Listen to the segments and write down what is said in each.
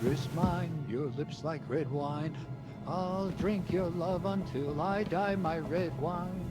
mistress mine, your lips like red wine. I'll drink your love until I die, my red wine.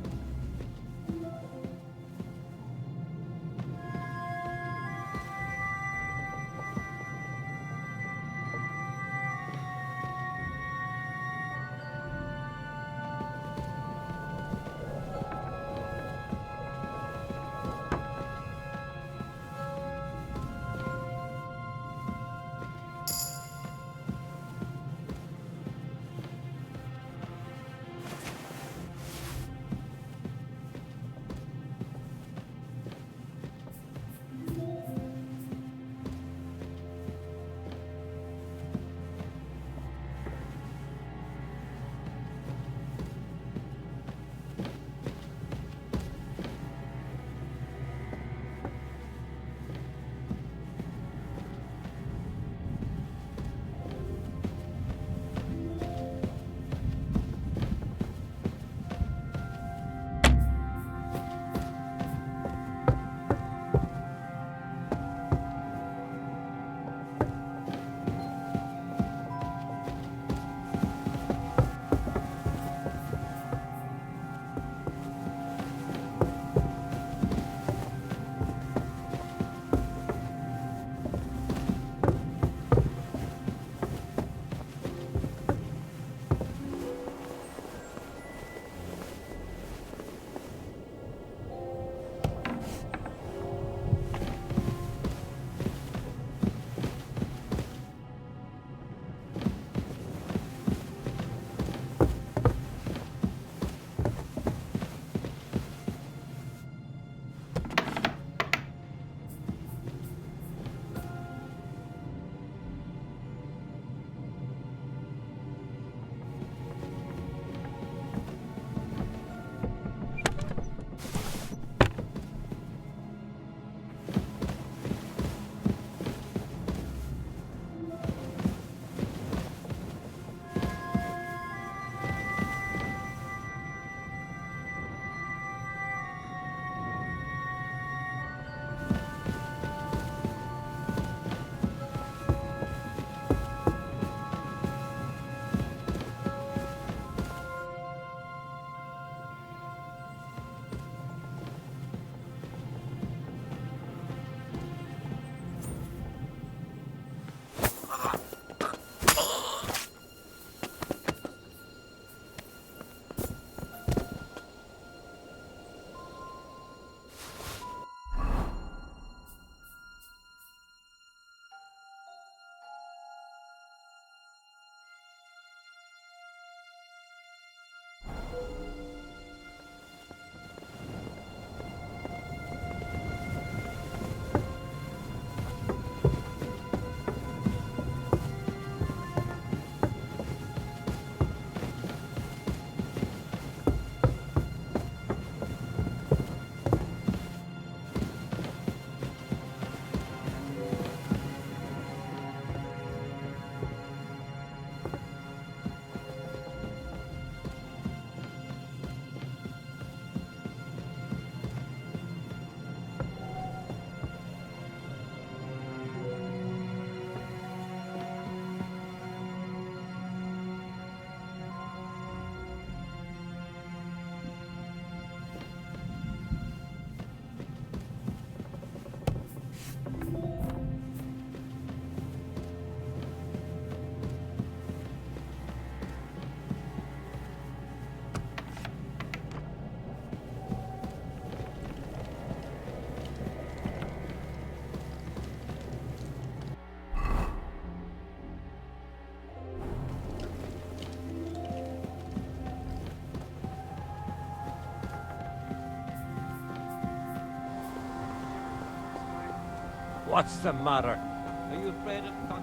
What's the matter? Are you afraid of...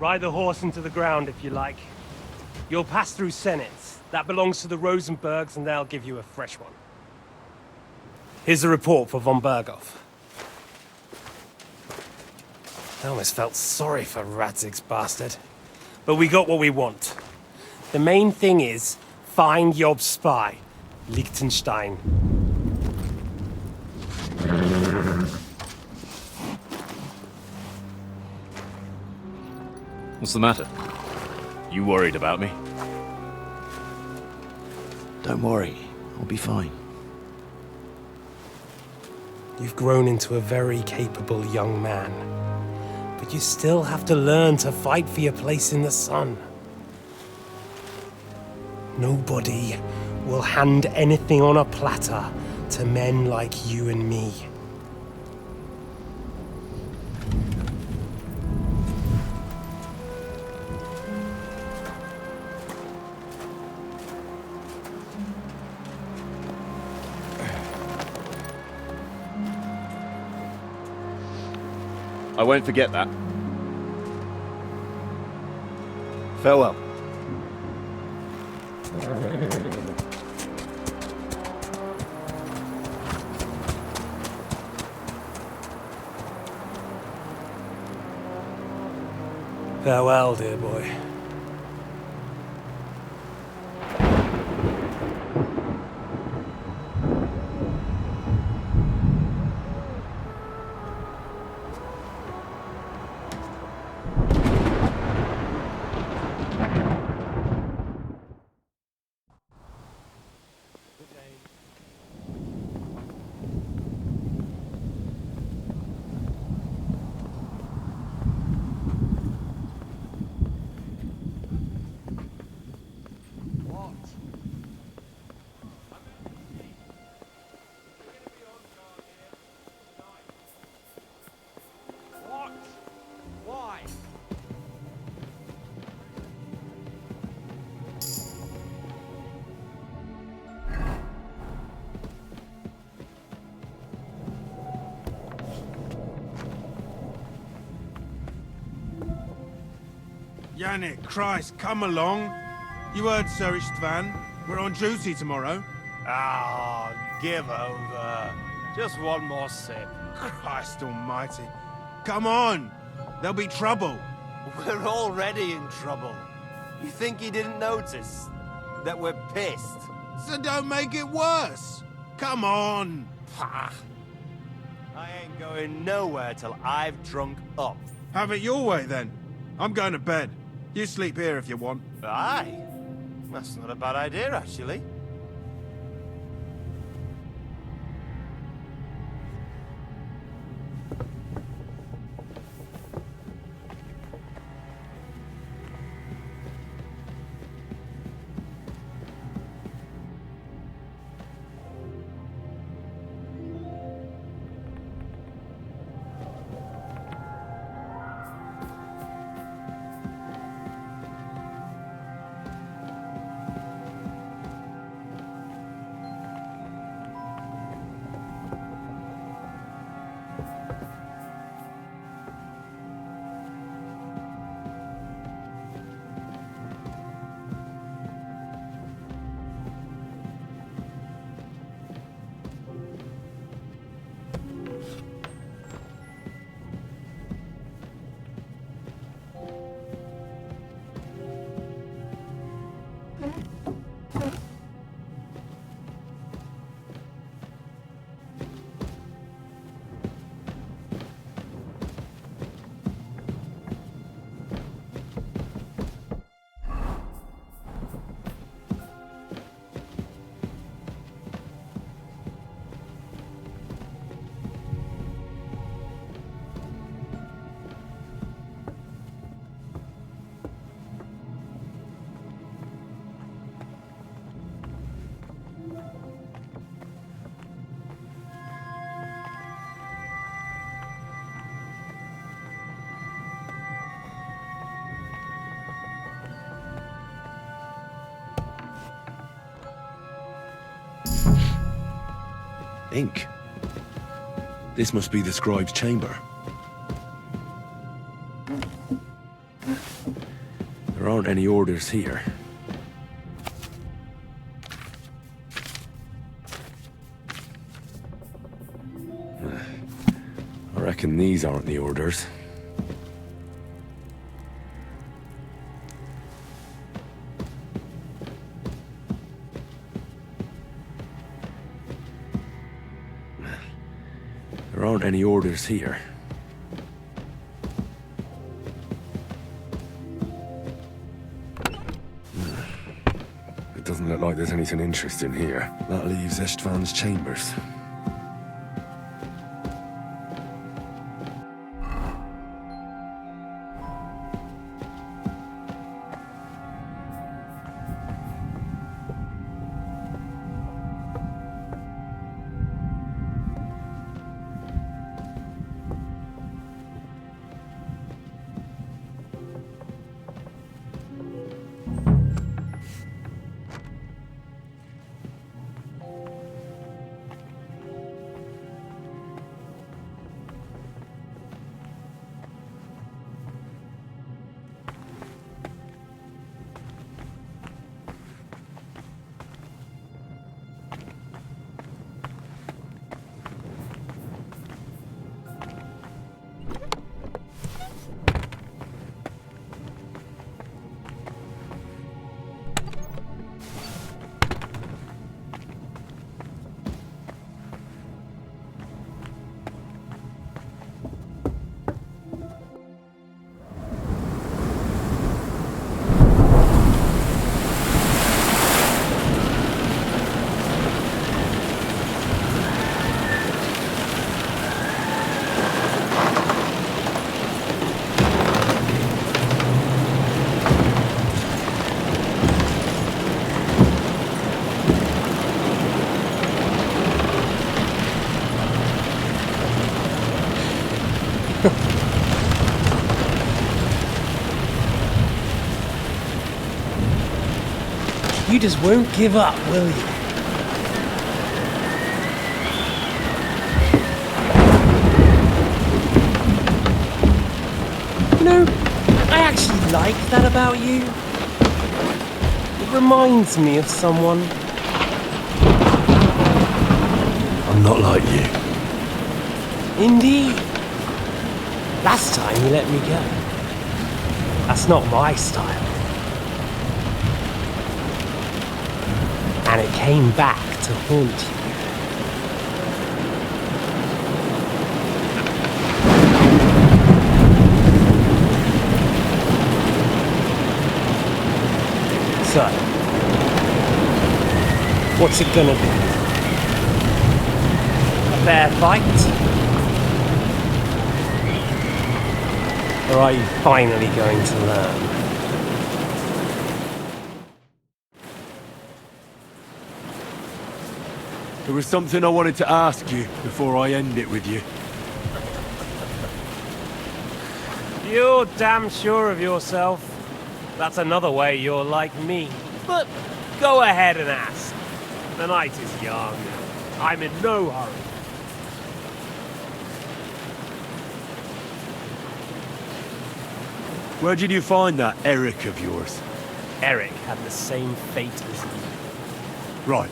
Ride the horse into the ground if you like. You'll pass through Senates. That belongs to the Rosenbergs, and they'll give you a fresh one. Here's a report for von Berghoff. I almost felt sorry for Radzig's bastard. But we got what we want. The main thing is, find Job's spy, Liechtenstein. What's the matter? You worried about me? Don't worry, I'll be fine. You've grown into a very capable young man. But you still have to learn to fight for your place in the sun. Nobody will hand anything on a platter to men like you and me. I won't forget that. Farewell. Farewell, dear boy. Yannick, Christ, come along. You heard Sir Istvan. We're on duty tomorrow. Ah, give over. Just one more sip. Christ almighty. Come on! There'll be trouble. We're already in trouble. You think he didn't notice that we're pissed? So don't make it worse. Come on! Pah. I ain't going nowhere till I've drunk up. Have it your way then. I'm going to bed. You sleep here if you want. Aye. That's not a bad idea, actually. Ink. This must be the scribe's chamber. There aren't any orders here. I reckon these aren't the orders. There aren't any orders here. It doesn't look like there's anything interesting here. That leaves Istvan's chambers. You just won't give up, will you? You know, I actually like that about you. It reminds me of someone. I'm not like you. Indeed. Last time you let me go. That's not my style. And it came back to haunt you. So, what's it gonna be? A fair fight? Or are you finally going to learn? There was something I wanted to ask you before I end it with you. You're damn sure of yourself. That's another way you're like me. But go ahead and ask. The night is young. I'm in no hurry. Where did you find that Eric of yours? Eric had the same fate as you. Right.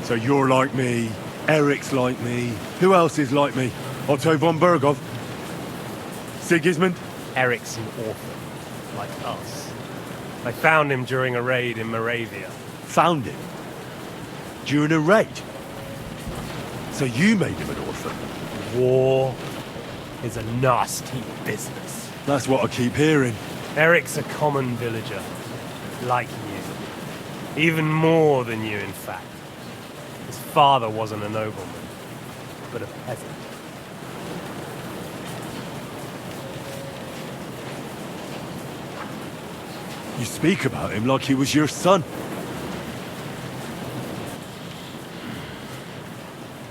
So you're like me, Eric's like me. Who else is like me? Otto von Berghoff? Sigismund? Eric's an orphan, like us. I found him during a raid in Moravia. Found him? During a raid? So you made him an orphan? War is a nasty business. That's what I keep hearing. Eric's a common villager, like you. Even more than you, in fact. His father wasn't a nobleman, but a peasant. You speak about him like he was your son.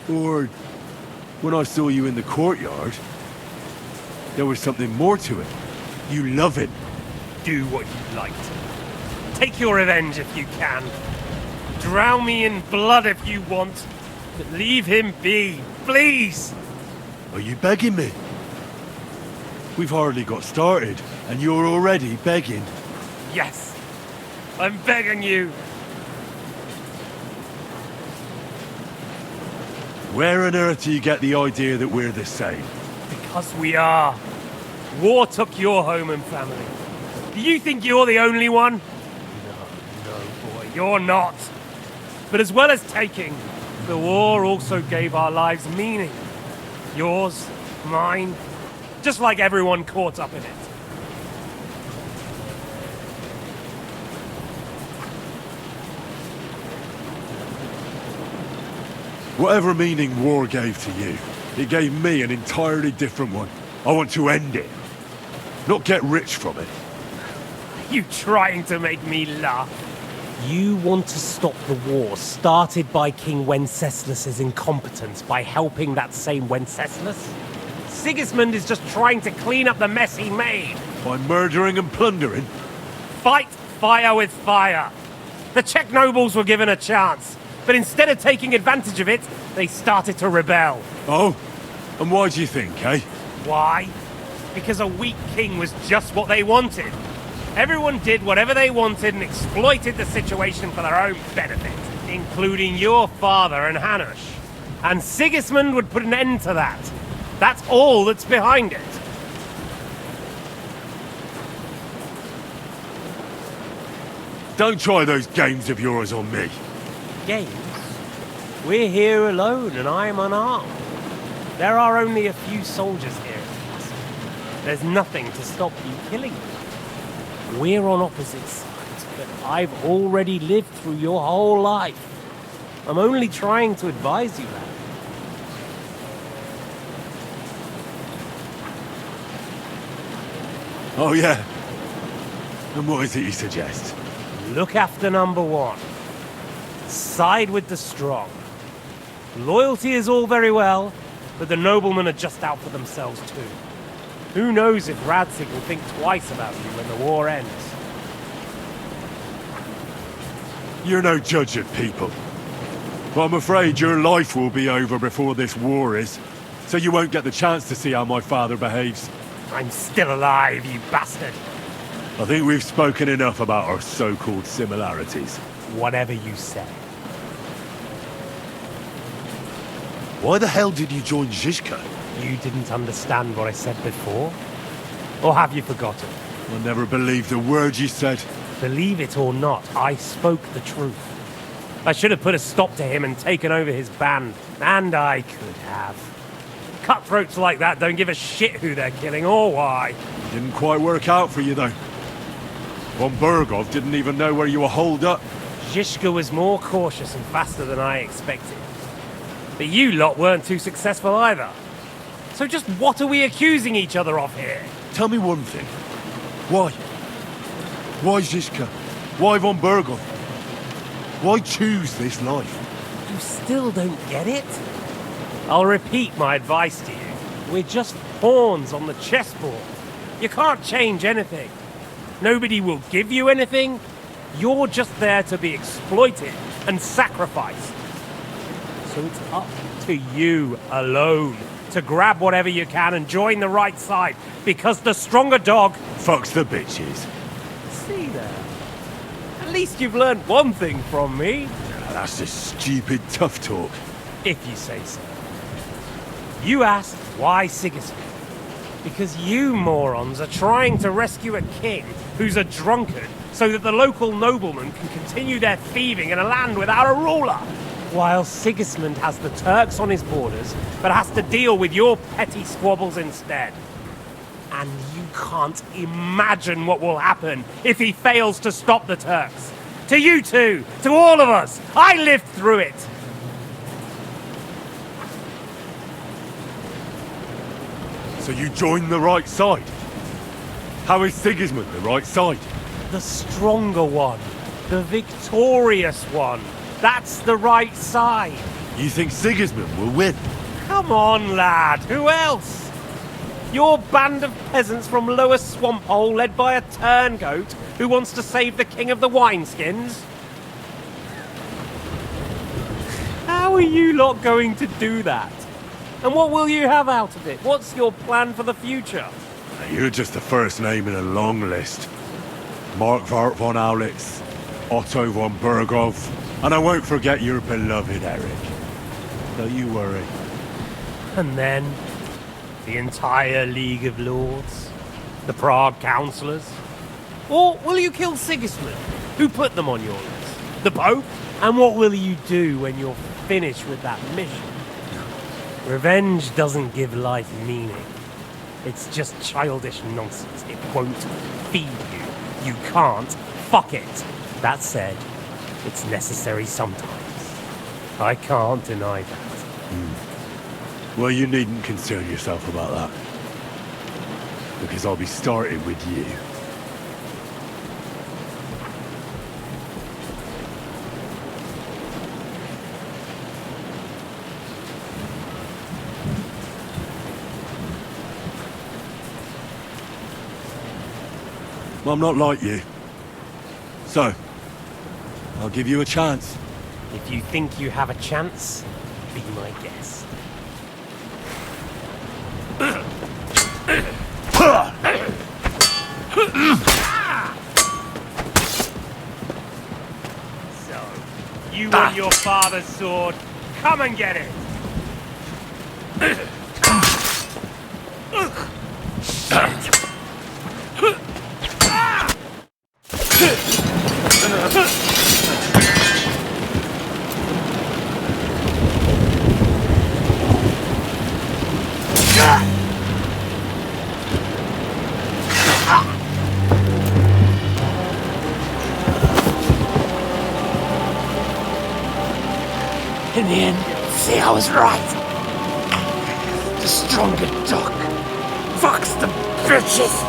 Or when I saw you in the courtyard, there was something more to it. You love him. Do what you like to. Take your revenge if you can. Drown me in blood if you want. But leave him be, please! Are you begging me? We've hardly got started, and you're already begging. Yes, I'm begging you. Where on earth do you get the idea that we're the same? Because we are. War took your home and family. Do you think you're the only one? No, boy, you're not. But as well as taking, the war also gave our lives meaning. Yours, mine, just like everyone caught up in it. Whatever meaning war gave to you, it gave me an entirely different one. I want to end it. Not get rich from it. You trying to make me laugh? You want to stop the war started by King Wenceslas's incompetence by helping that same Wenceslas? Sigismund is just trying to clean up the mess he made. By murdering and plundering? Fight fire with fire. The Czech nobles were given a chance, but instead of taking advantage of it, they started to rebel. Oh? And why do you think, eh? Why? Because a weak king was just what they wanted. Everyone did whatever they wanted and exploited the situation for their own benefit, including your father and Hanush. And Sigismund would put an end to that. That's all that's behind it. Don't try those games of yours on me. Games? We're here alone and I am unarmed. There are only a few soldiers here. There's nothing to stop you killing them. We're on opposite sides, but I've already lived through your whole life. I'm only trying to advise you, lad. Oh, yeah? And what is it you suggest? Look after number one. Side with the strong. Loyalty is all very well, but the noblemen are just out for themselves too. Who knows if Radzig will think twice about you when the war ends. You're no judge of people. But I'm afraid your life will be over before this war is, so you won't get the chance to see how my father behaves. I'm still alive, you bastard. I think we've spoken enough about our so-called similarities. Whatever you say. Why the hell did you join Zizka? You didn't understand what I said before? Or have you forgotten? I never believed a word you said. Believe it or not, I spoke the truth. I should have put a stop to him and taken over his band. And I could have. Cutthroats like that don't give a shit who they're killing or why. It didn't quite work out for you, though. Von Burgov didn't even know where you were holed up. Zizka was more cautious and faster than I expected. But you lot weren't too successful either. So just what are we accusing each other of here? Tell me one thing. Why? Why Zizka? Why Von Burgov? Why choose this life? You still don't get it? I'll repeat my advice to you. We're just pawns on the chessboard. You can't change anything. Nobody will give you anything. You're just there to be exploited and sacrificed. So it's up to you alone to grab whatever you can and join the right side, because the stronger dog Fucks the bitches. See there. At least you've learned one thing from me, That's just stupid tough talk. if you say so. You asked why Sigismund. Because you morons are trying to rescue a king who's a drunkard so that the local noblemen can continue their thieving in a land without a ruler. While Sigismund has the Turks on his borders, but has to deal with your petty squabbles instead. And you can't imagine what will happen if he fails to stop the Turks. To you two, to all of us, I lived through it. So you join the right side? How is Sigismund the right side? The stronger one, the victorious one. That's the right side. You think Sigismund will win? Come on, lad. Who else? Your band of peasants from Lower Swamphole led by a turngoat who wants to save the king of the wineskins? How are you lot going to do that? And what will you have out of it? What's your plan for the future? You're just the first name in a long list. Mark Vart von Aulitz, Otto von Burgov, and I won't forget your beloved Eric. Don't you worry. And then, the entire League of Lords? The Prague Councillors? Or will you kill Sigismund, who put them on your list? The Pope? And what will you do when you're finished with that mission? Revenge doesn't give life meaning. It's just childish nonsense. It won't feed you. You can't fuck it. That said, it's necessary sometimes. I can't deny that. Well, you needn't concern yourself about that. Because I'll be starting with you. I'm not like you. So, I'll give you a chance. If you think you have a chance, be my guest. So, you want your father's sword? Come and get it! In the end, you'll see I was right. The stronger dog fucks the bitches.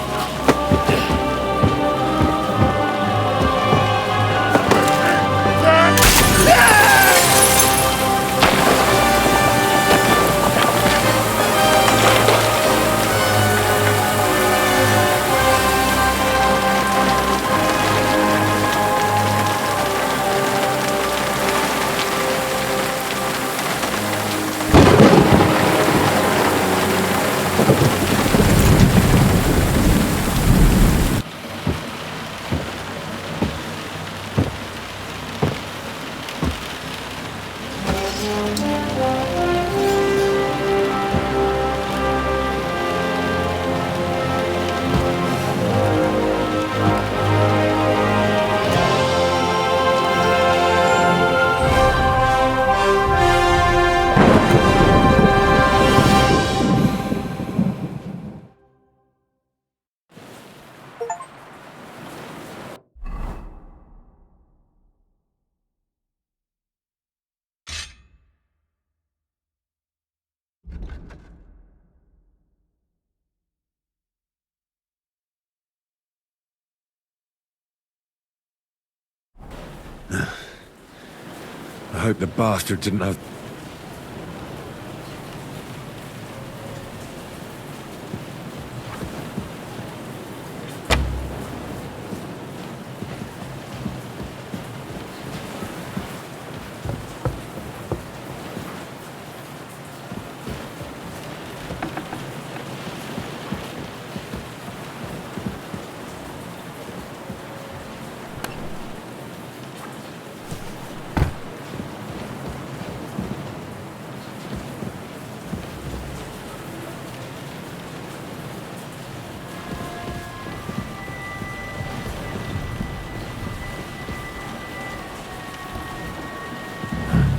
I hope the bastard didn't have...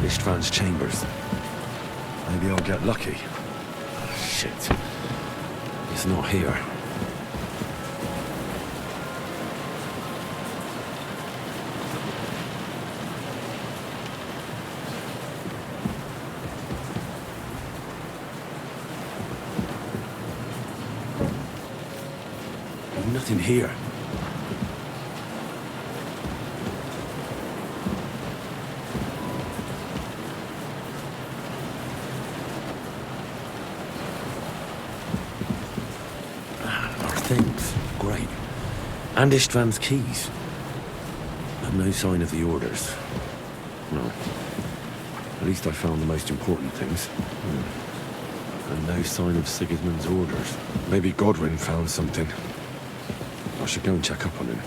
Ishtvan's chambers. Maybe I'll get lucky. Shit. It's not here. Nothing here. Things. Great. And Ishtvan's keys. But no sign of the orders. No. At least I found the most important things. And no sign of Sigismund's orders. Maybe Godwin found something. I should go and check up on him.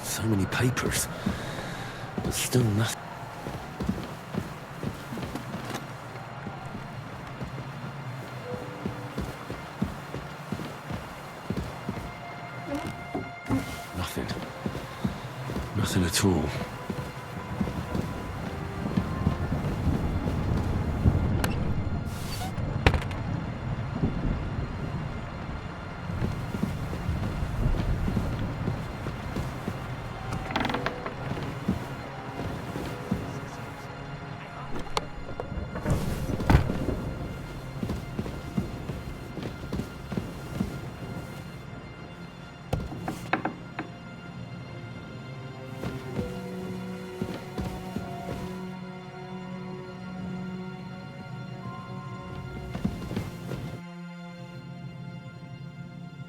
So many papers, but still nothing. Nothing. Nothing at all.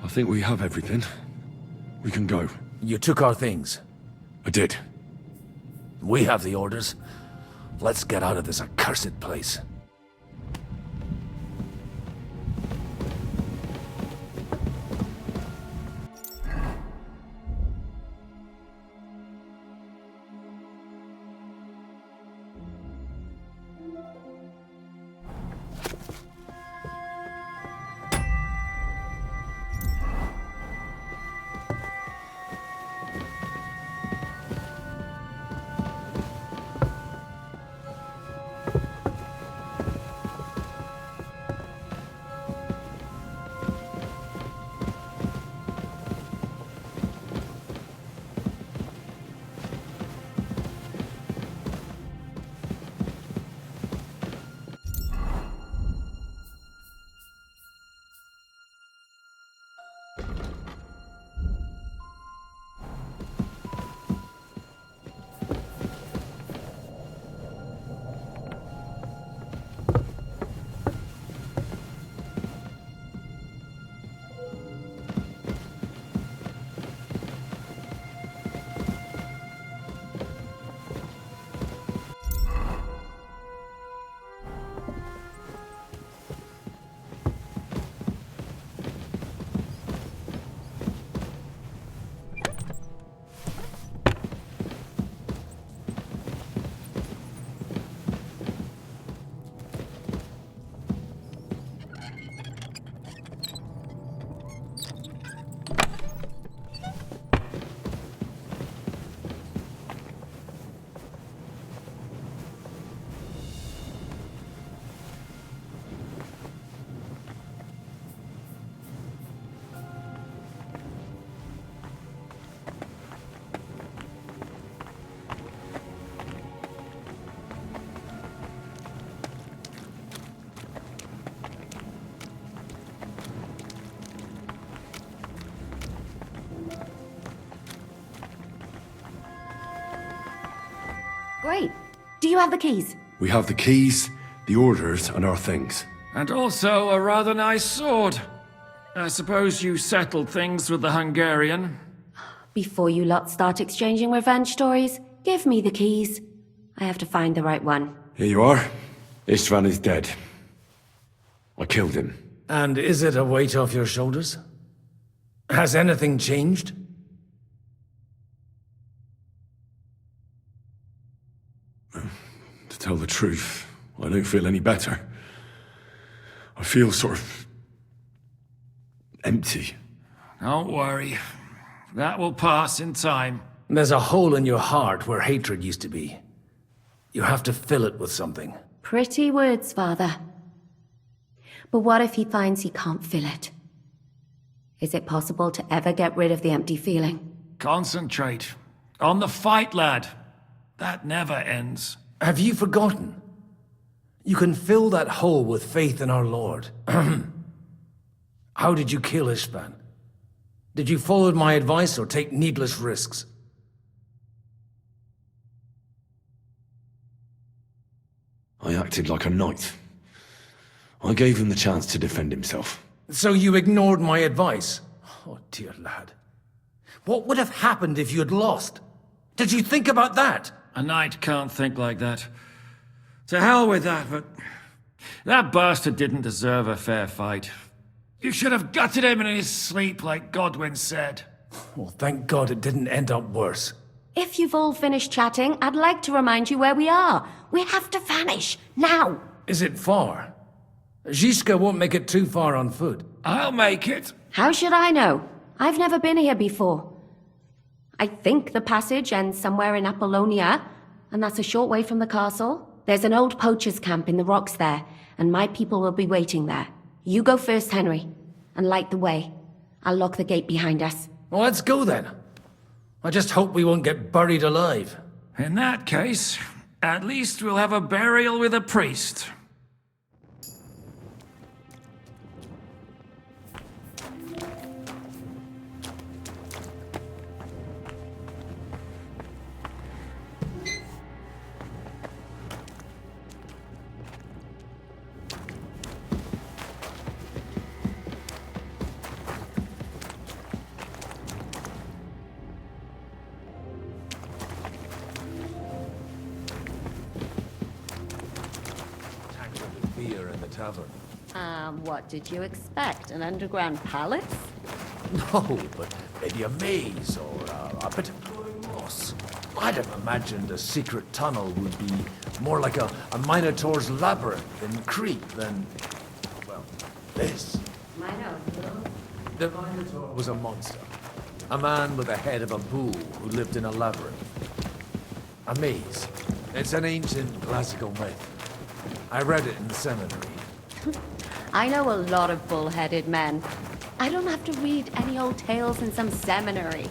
I think we have everything. We can go. You took our things. I did. We have the orders. Let's get out of this accursed place. Great. Do you have the keys? We have the keys, the orders, and our things. And also a rather nice sword. I suppose you settled things with the Hungarian. Before you lot start exchanging revenge stories, give me the keys. I have to find the right one. Here you are. Istvan is dead. I killed him. And is it a weight off your shoulders? Has anything changed? To tell the truth, I don't feel any better. I feel sort of empty. Don't worry. That will pass in time. There's a hole in your heart where hatred used to be. You have to fill it with something. Pretty words, Father. But what if he finds he can't fill it? Is it possible to ever get rid of the empty feeling? Concentrate. On the fight, lad. That never ends. Have you forgotten? You can fill that hole with faith in our Lord. How did you kill Ishvan? Did you follow my advice or take needless risks? I acted like a knight. I gave him the chance to defend himself. So you ignored my advice? Oh, dear lad. What would have happened if you had lost? Did you think about that? A knight can't think like that. To hell with that, but... that bastard didn't deserve a fair fight. You should have gutted him in his sleep, like Godwin said. Well, thank God it didn't end up worse. If you've all finished chatting, I'd like to remind you where we are. We have to vanish, now! Is it far? Zizka won't make it too far on foot. I'll make it. How should I know? I've never been here before. I think the passage ends somewhere in Apollonia, and that's a short way from the castle. There's an old poacher's camp in the rocks there, and my people will be waiting there. You go first, Henry, and light the way. I'll lock the gate behind us. Well, let's go then. I just hope we won't get buried alive. In that case, at least we'll have a burial with a priest. Beer in the tavern. What did you expect? An underground palace? No, but maybe a maze or a bit of glowing moss. I'd have imagined a secret tunnel would be more like a Minotaur's labyrinth in Crete than, well, this. The Minotaur was a monster. A man with the head of a bull who lived in a labyrinth. A maze. It's an ancient classical myth. I read it in the seminary. I know a lot of bull-headed men. I don't have to read any old tales in some seminary.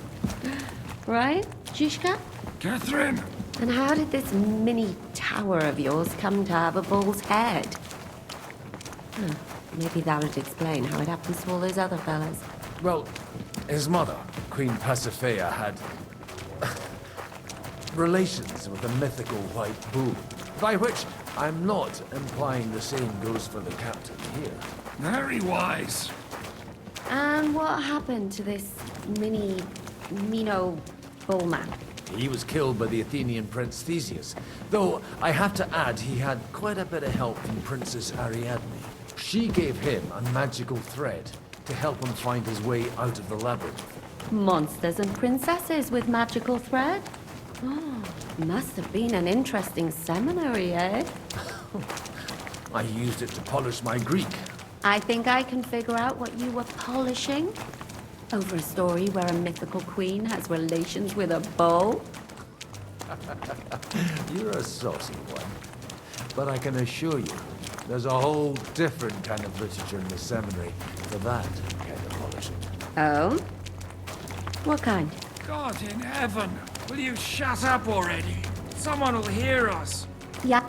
Right, Zizka? Catherine! And how did this mini tower of yours come to have a bull's head? Maybe that would explain how it happens to all those other fellas. Well, his mother, Queen Pasiphae, had relations with a mythical white bull, by which I'm not implying the same goes for the captain here. Very wise. And what happened to this Mino bullman? He was killed by the Athenian prince Theseus, though I have to add he had quite a bit of help from Princess Ariadne. She gave him a magical thread to help him find his way out of the labyrinth. Monsters and princesses with magical thread? Oh, must have been an interesting seminary, eh? I used it to polish my Greek. I think I can figure out what you were polishing. Over a story where a mythical queen has relations with a bull? You're a saucy one. But I can assure you, there's a whole different kind of literature in the seminary for that kind of polishing. Oh? What kind? God in heaven, will you shut up already? Someone will hear us. Yeah.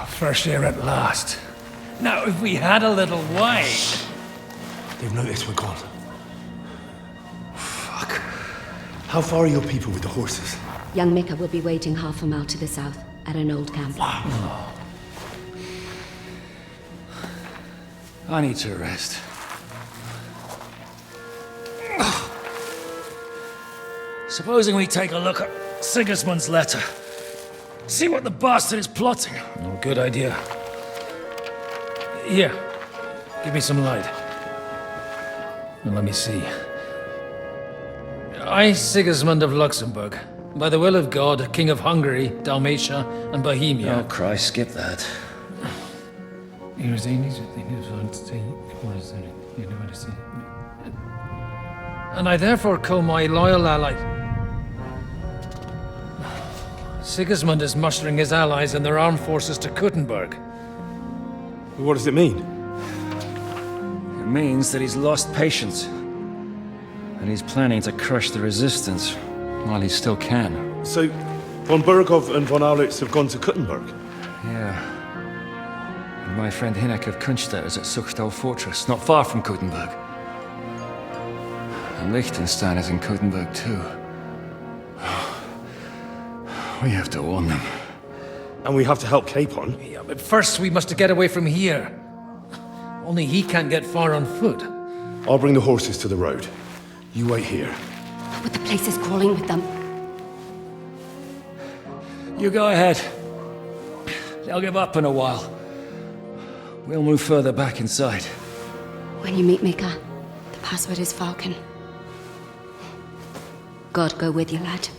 Fresh air at last. Now, if we had a little wine... They've noticed we're gone. Fuck. How far are your people with the horses? Young Mika will be waiting half a mile to the south, at an old camp. Oh. I need to rest. Supposing we take a look at Sigismund's letter. See what the bastard is plotting. Oh, good idea. Here, give me some light. Now, let me see. I, Sigismund of Luxembourg, by the will of God, King of Hungary, Dalmatia, and Bohemia. Oh, Christ, skip that. And I therefore call my loyal ally... Sigismund is mustering his allies and their armed forces to Kuttenberg. What does it mean? It means that he's lost patience. And he's planning to crush the resistance while he still can. So, von Burgov and von Aulitz have gone to Kuttenberg? Yeah. And my friend Hinek of Kunstedt is at Suchstal Fortress, not far from Kuttenberg. And Liechtenstein is in Kuttenberg too. We have to warn them. And we have to help Capon? Yeah, but first we must get away from here. Only he can't get far on foot. I'll bring the horses to the road. You wait here. But the place is crawling with them. You go ahead. They'll give up in a while. We'll move further back inside. When you meet Mika, the password is Falcon. God go with you, lad.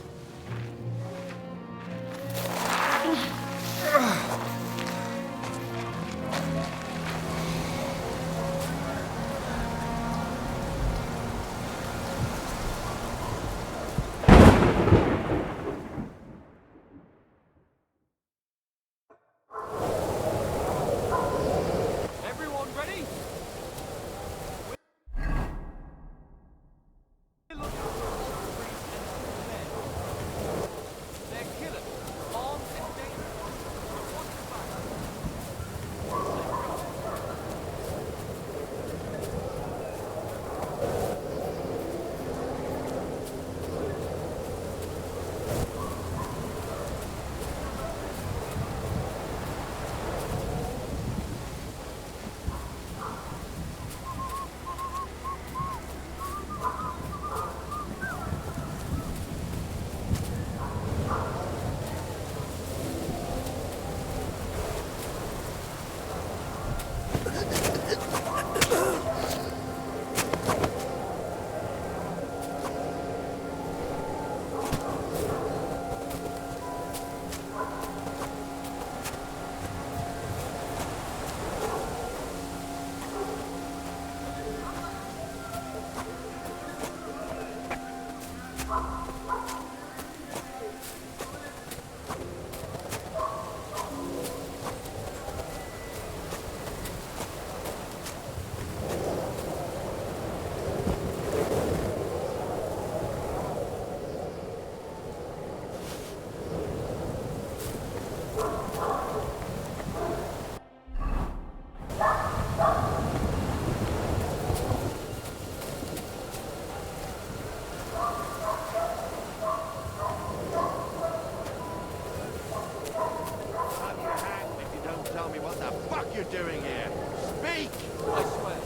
doing here? Speak! I swear,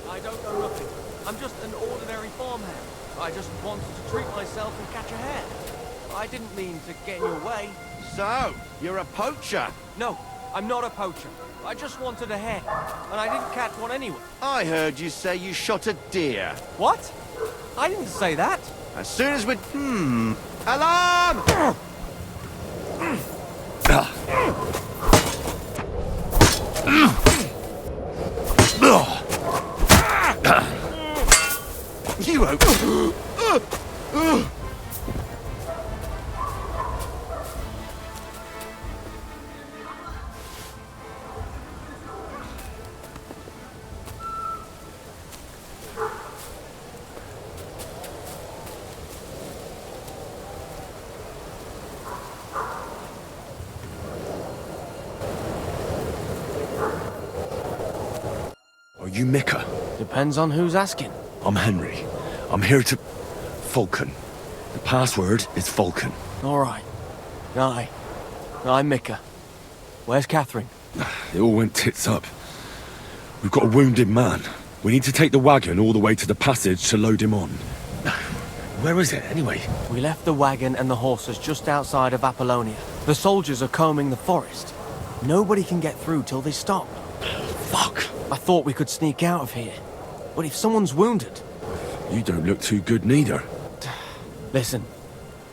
I don't know nothing. I'm just an ordinary farmhand. I just wanted to treat myself and catch a hare. I didn't mean to get in your way. So, you're a poacher? No, I'm not a poacher. I just wanted a hare, and I didn't catch one anyway. I heard you say you shot a deer. What? I didn't say that. As soon as we... Alarm! You won't... Are you Mika? Depends on who's asking. I'm Henry. I'm here to... Falcon. The password is Falcon. All right. Aye. I'm Mika. Where's Catherine? It all went tits up. We've got a wounded man. We need to take the wagon all the way to the passage to load him on. Where is it, anyway? We left the wagon and the horses just outside of Apollonia. The soldiers are combing the forest. Nobody can get through till they stop. Fuck. I thought we could sneak out of here. But if someone's wounded... You don't look too good neither. Listen,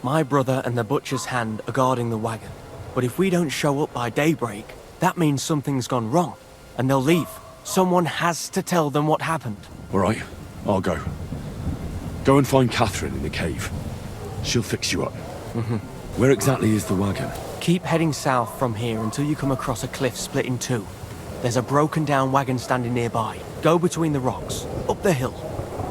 my brother and the butcher's hand are guarding the wagon. But if we don't show up by daybreak, that means something's gone wrong. And they'll leave. Someone has to tell them what happened. All right, I'll go. Go and find Catherine in the cave. She'll fix you up. Where exactly is the wagon? Keep heading south from here until you come across a cliff split in two. There's a broken down wagon standing nearby. Go between the rocks, up the hill,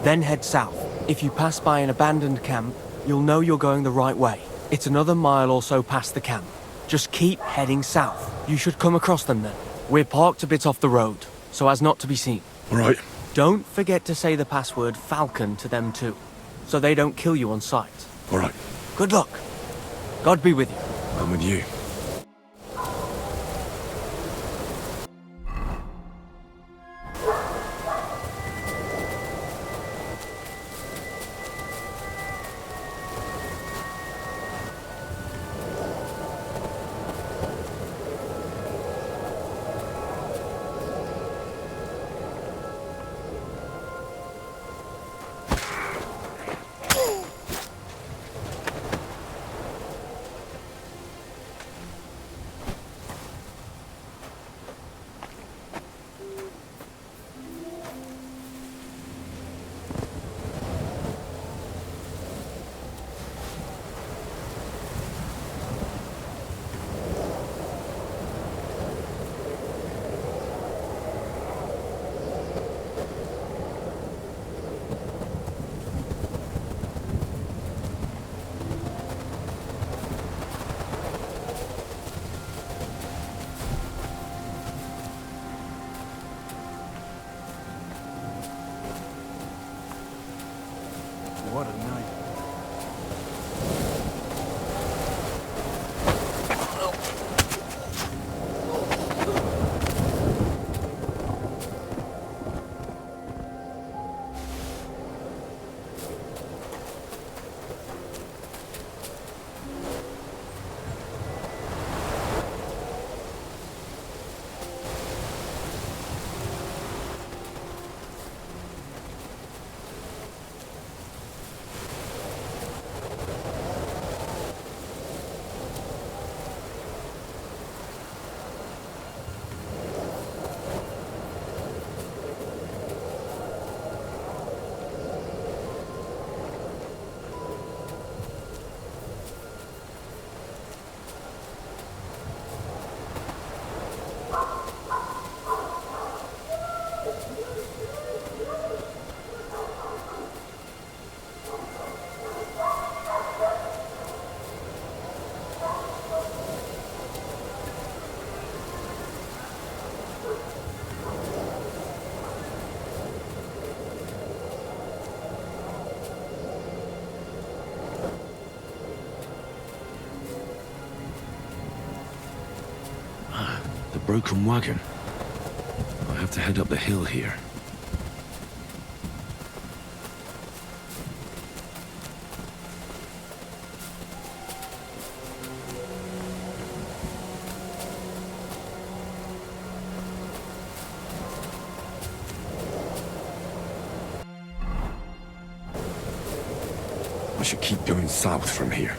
then head south. If you pass by an abandoned camp, you'll know you're going the right way. It's another mile or so past the camp. Just keep heading south. You should come across them then. We're parked a bit off the road, so as not to be seen. All right. Don't forget to say the password Falcon to them too, so they don't kill you on sight. All right. Good luck. God be with you. I'm with you. What a night. The broken wagon. I have to head up the hill here. I should keep going south from here.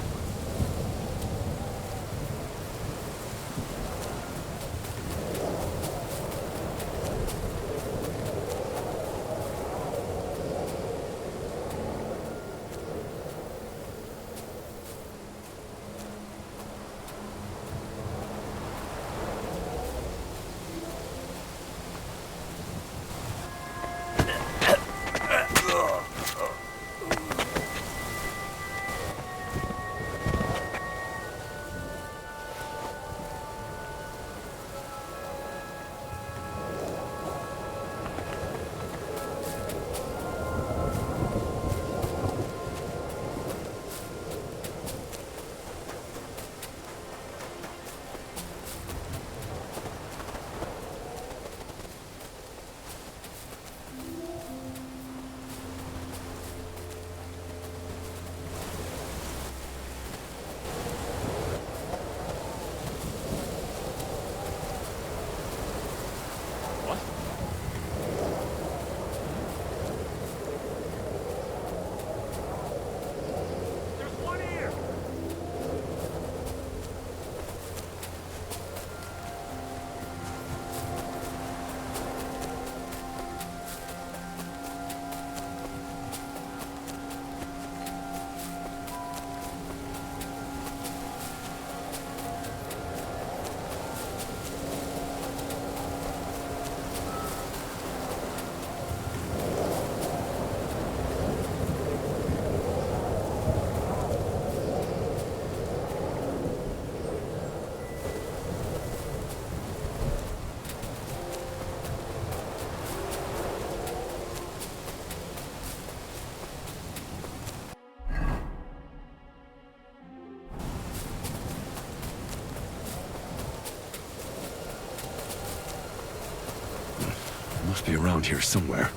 must be around here somewhere.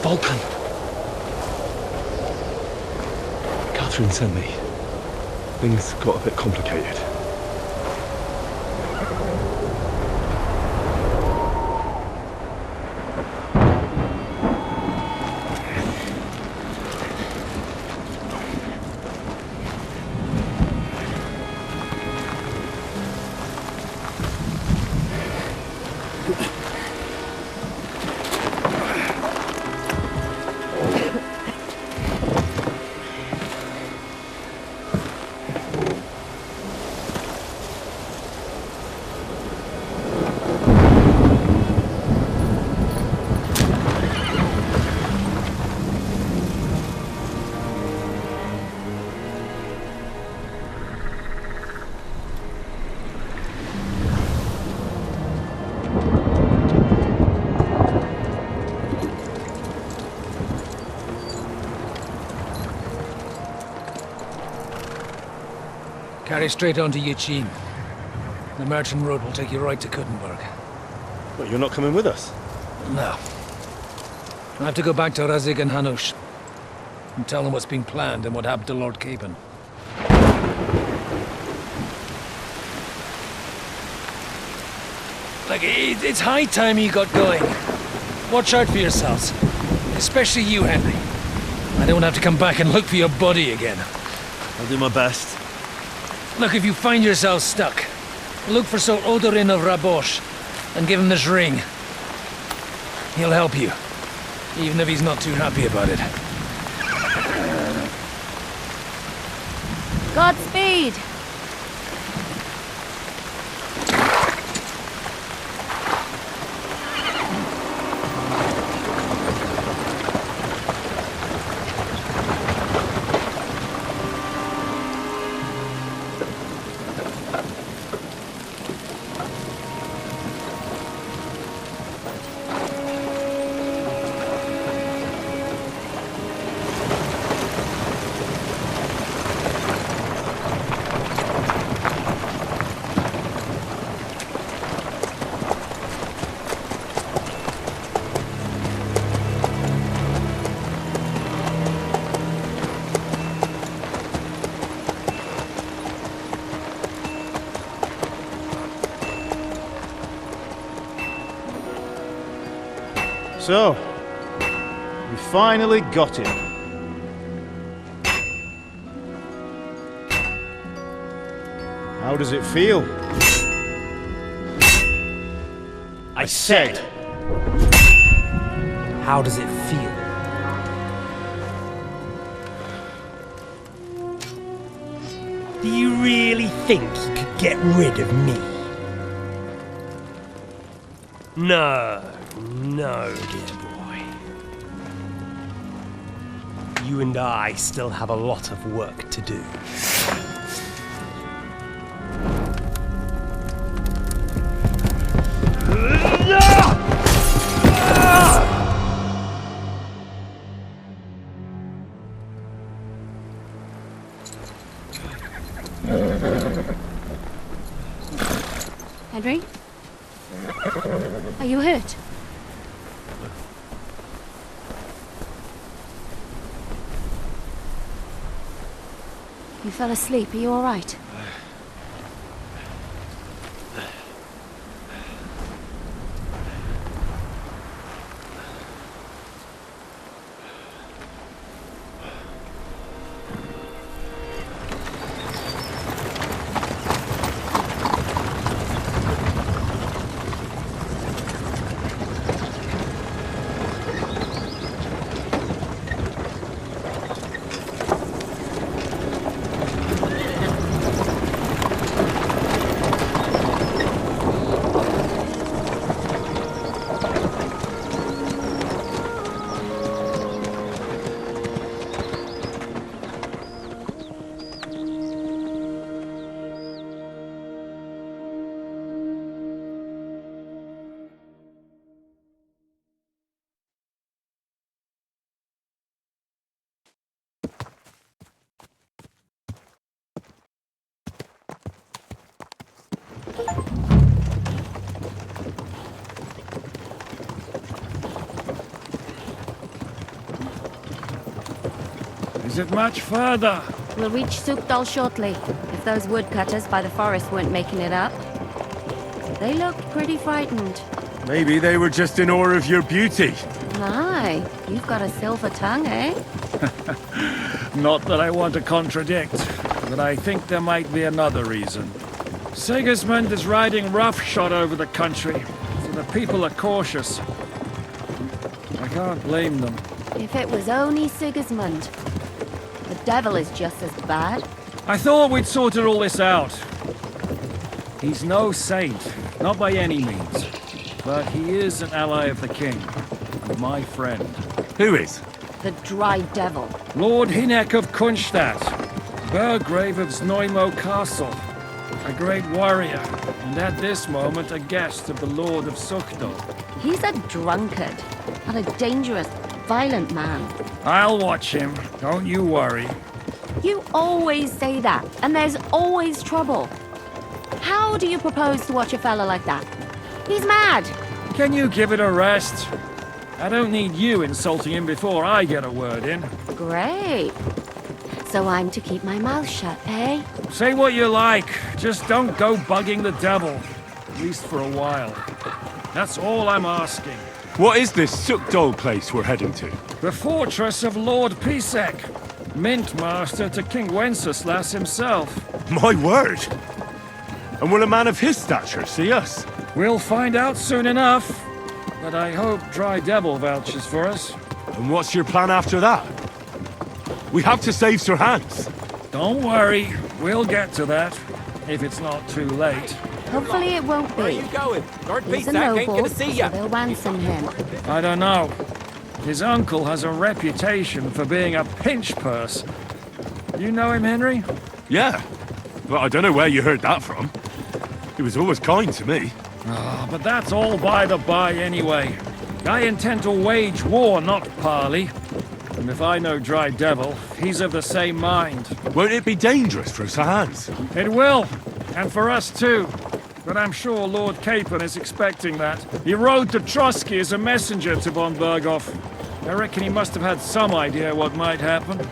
Vulcan! Catherine sent me. Things got a bit complicated. Carry straight on to Yuchin. The merchant road will take you right to Kuttenberg. But you're not coming with us? No. I have to go back to Razik and Hanush and tell them what's being planned and what happened to Lord Capen. Like, it's high time you got going. Watch out for yourselves. Especially you, Henry. I don't have to come back and look for your body again. I'll do my best. Look, if you find yourself stuck, look for Sir Odorin of Rabosh and give him this ring. He'll help you, even if he's not too happy about it. Godspeed! So, we finally got him. How does it feel? I said! How does it feel? Do you really think you could get rid of me? No, dear boy. You and I still have a lot of work to do. Henry? Are you hurt? You fell asleep. Are you all right? Is it much further? We'll reach Sukdal shortly, if those woodcutters by the forest weren't making it up. They looked pretty frightened. Maybe they were just in awe of your beauty. My, you've got a silver tongue, eh? Not that I want to contradict, but I think there might be another reason. Sigismund is riding roughshod over the country, so the people are cautious. I can't blame them. If it was only Sigismund. The devil is just as bad. I thought we'd sorted all this out. He's no saint, not by any means. But he is an ally of the king, and my friend. Who is? The dry devil. Lord Hynek of Kunstadt, Burgrave of Znojmo Castle, a great warrior, and at this moment a guest of the Lord of Sukdal. He's a drunkard, and a dangerous, violent man. I'll watch him, don't you worry. You always say that, and there's always trouble. How do you propose to watch a fella like that? He's mad! Can you give it a rest? I don't need you insulting him before I get a word in. Great. So I'm to keep my mouth shut, eh? Say what you like, just don't go bugging the devil. At least for a while. That's all I'm asking. What is this Sukdal place we're heading to? The fortress of Lord Pisek, Mint Master to King Wenceslas himself. My word! And will a man of his stature see us? We'll find out soon enough. But I hope Dry Devil vouches for us. And what's your plan after that? We have to save Sir Hans. Don't worry, we'll get to that. If it's not too late. Hopefully it won't be. Where are you going? Lord He's a Pisek ain't noble, gonna see so ya. they'll ransom him. I don't know. His uncle has a reputation for being a pinch purse. You know him, Henry? Yeah, but I don't know where you heard that from. He was always kind to me. Ah, but that's all by the by anyway. I intend to wage war, not parley. And if I know Dry Devil, he's of the same mind. Won't it be dangerous for Sir Hans? It will, and for us too. But I'm sure Lord Capon is expecting that. He rode to Trotsky as a messenger to von Berghoff. I reckon he must have had some idea what might happen.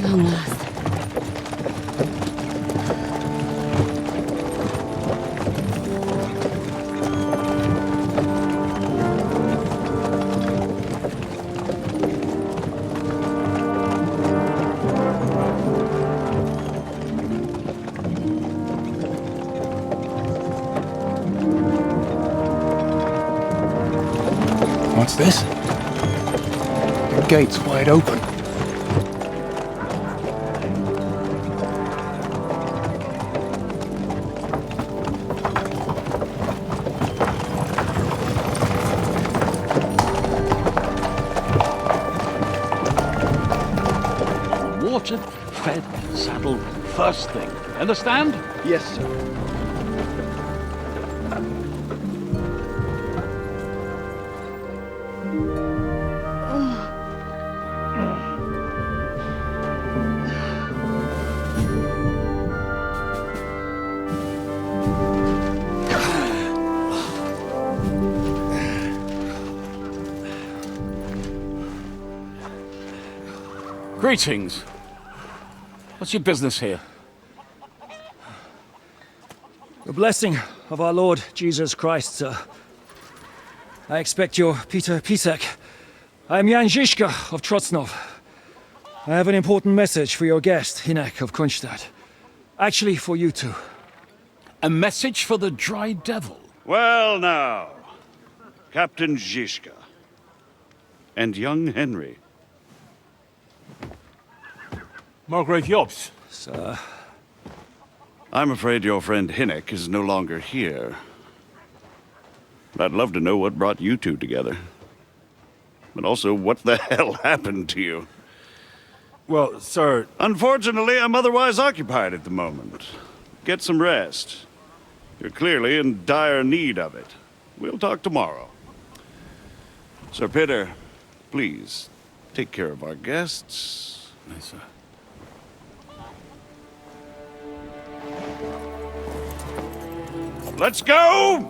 Long last. What's this? The gate's wide open. Watered, fed, saddled, first thing. Understand? Yes, sir. Greetings. What's your business here? The blessing of our Lord Jesus Christ, sir. I expect you're Peter Pisek. I am Jan Žižka of Trocnov. I have an important message for your guest, Hynek of Kunstadt. Actually, for you two. A message for the Dry Devil. Well now, Captain Zizka. And young Henry. Margrave Jobs. Sir. I'm afraid your friend Hinnick is no longer here. I'd love to know what brought you two together. But also, what the hell happened to you? Well, sir... Unfortunately, I'm otherwise occupied at the moment. Get some rest. You're clearly in dire need of it. We'll talk tomorrow. Sir Peter, please, take care of our guests. Yes, sir. Let's go!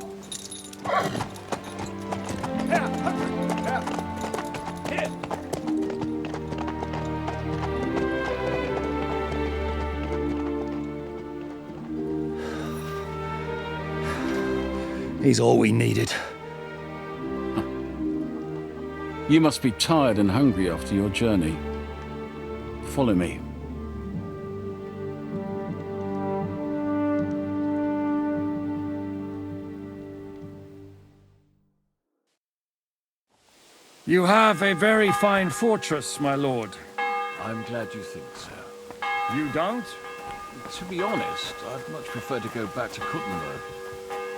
He's all we needed. You must be tired and hungry after your journey. Follow me. You have a very fine fortress, my lord. I'm glad you think so. You don't? To be honest, I'd much prefer to go back to Kuttenberg.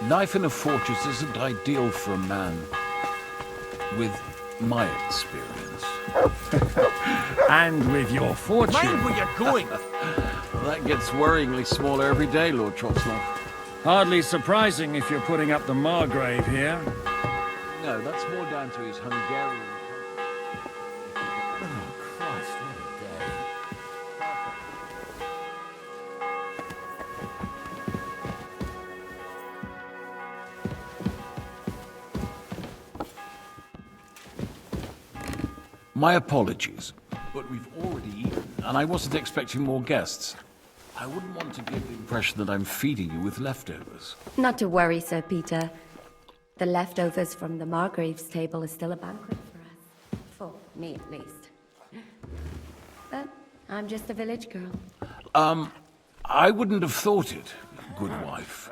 Life in a fortress isn't ideal for a man with my experience. And with your fortune. Mind where you're going! That gets worryingly smaller every day, Lord Trotzlov. Hardly surprising if you're putting up the Margrave here. No, that's more down to his Hungarian... Oh, Christ, what a day. My apologies, but we've already eaten, and I wasn't expecting more guests. I wouldn't want to give the impression that I'm feeding you with leftovers. Not to worry, Sir Peter. The leftovers from the Margrave's table are still a banquet for us. For me, at least. But I'm just a village girl. I wouldn't have thought it, good wife.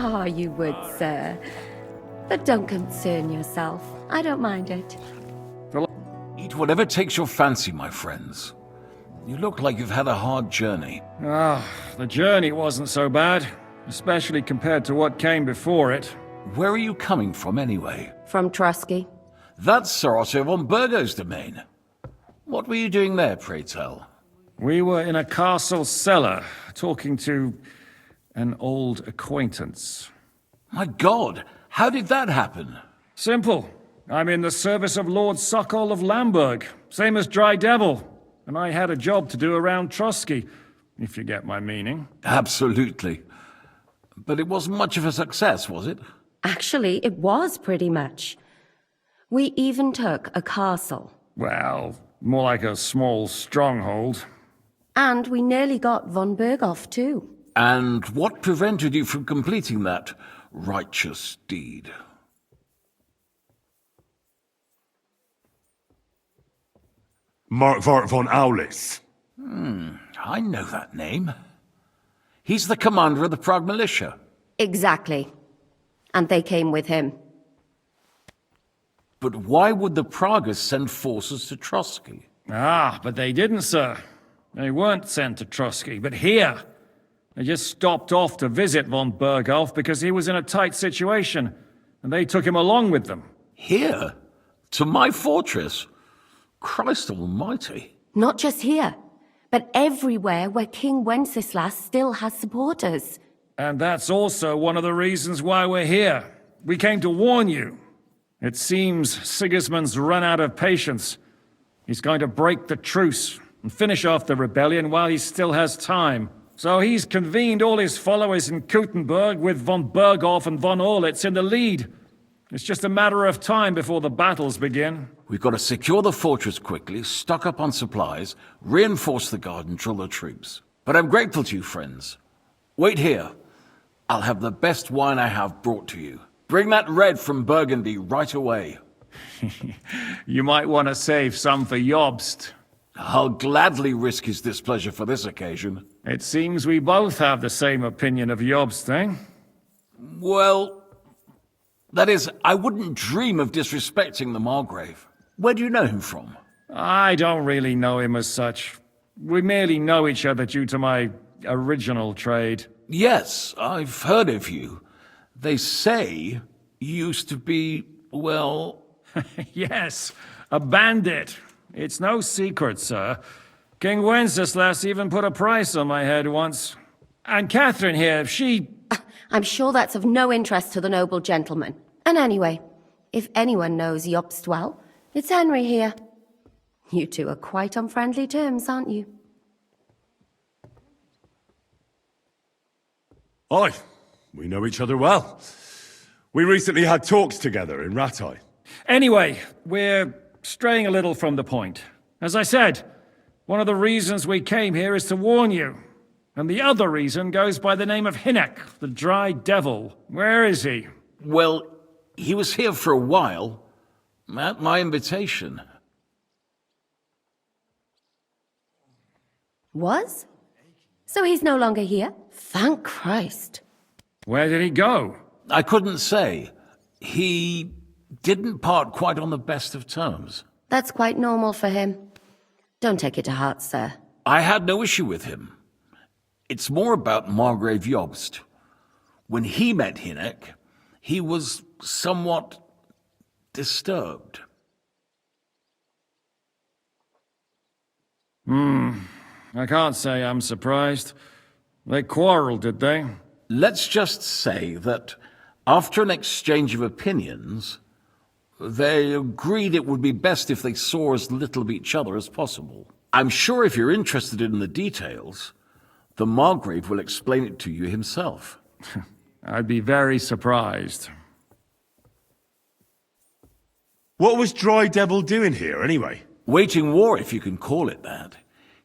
Oh, you would, sir. But don't concern yourself. I don't mind it. Eat whatever takes your fancy, my friends. You look like you've had a hard journey. Ah, the journey wasn't so bad, especially compared to what came before it. Where are you coming from, anyway? From Trusky. That's Sir Otto von Burgo's domain. What were you doing there, pray tell? We were in a castle cellar, talking to an old acquaintance. My God, how did that happen? Simple. I'm in the service of Lord Sokol of Lamberg, same as Dry Devil, and I had a job to do around Trusky, if you get my meaning. Absolutely. But it wasn't much of a success, was it? Actually, it was pretty much. We even took a castle. Well, more like a small stronghold. And we nearly got von Berghoff, too. And what prevented you from completing that righteous deed? Markvart von Aulis. I know that name. He's the commander of the Prague militia. Exactly. And they came with him. But why would the Praguers send forces to Trusky? Ah, but they didn't, sir. They weren't sent to Trusky, but here. They just stopped off to visit von Berghoff because he was in a tight situation, and they took him along with them. Here? To my fortress? Christ almighty. Not just here, but everywhere where King Wenceslas still has supporters. And that's also one of the reasons why we're here. We came to warn you. It seems Sigismund's run out of patience. He's going to break the truce and finish off the rebellion while he still has time. So he's convened all his followers in Kuttenberg with von Berghoff and von Orlitz in the lead. It's just a matter of time before the battles begin. We've got to secure the fortress quickly, stock up on supplies, reinforce the guard and drill the troops. But I'm grateful to you, friends. Wait here. I'll have the best wine I have brought to you. Bring that red from Burgundy right away. You might want to save some for Jobst. I'll gladly risk his displeasure for this occasion. It seems we both have the same opinion of Jobst, eh? Well, that is, I wouldn't dream of disrespecting the Margrave. Where do you know him from? I don't really know him as such. We merely know each other due to my original trade. Yes, I've heard of you. They say you used to be, well... Yes, a bandit. It's no secret, sir. King Wenceslas even put a price on my head once. And Catherine here, she... I'm sure that's of no interest to the noble gentleman. And anyway, if anyone knows Jobst well, it's Henry here. You two are quite on friendly terms, aren't you? Aye, we know each other well. We recently had talks together in Rattay. Anyway, we're straying a little from the point. As I said, one of the reasons we came here is to warn you. And the other reason goes by the name of Hynek, the Dry Devil. Where is he? Well, he was here for a while, at my invitation. Was? So he's no longer here? Thank Christ. Where did he go? I couldn't say. He didn't part quite on the best of terms. That's quite normal for him. Don't take it to heart, sir. I had no issue with him. It's more about Margrave Jobst. When he met Hynek, he was somewhat disturbed. I can't say I'm surprised. They quarreled, did they? Let's just say that after an exchange of opinions, they agreed it would be best if they saw as little of each other as possible. I'm sure if you're interested in the details, the Margrave will explain it to you himself. I'd be very surprised. What was Dry Devil doing here, anyway? Waging war, if you can call it that.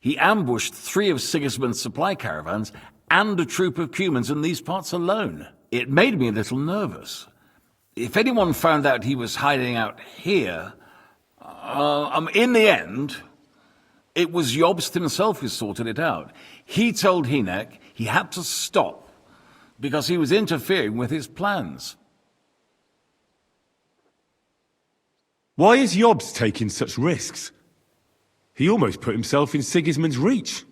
He ambushed 3 of Sigismund's supply caravans and a troop of Cumans in these parts alone. It made me a little nervous. If anyone found out he was hiding out here, in the end, it was Jobst himself who sorted it out. He told Hynek he had to stop because he was interfering with his plans. Why is Jobst taking such risks? He almost put himself in Sigismund's reach.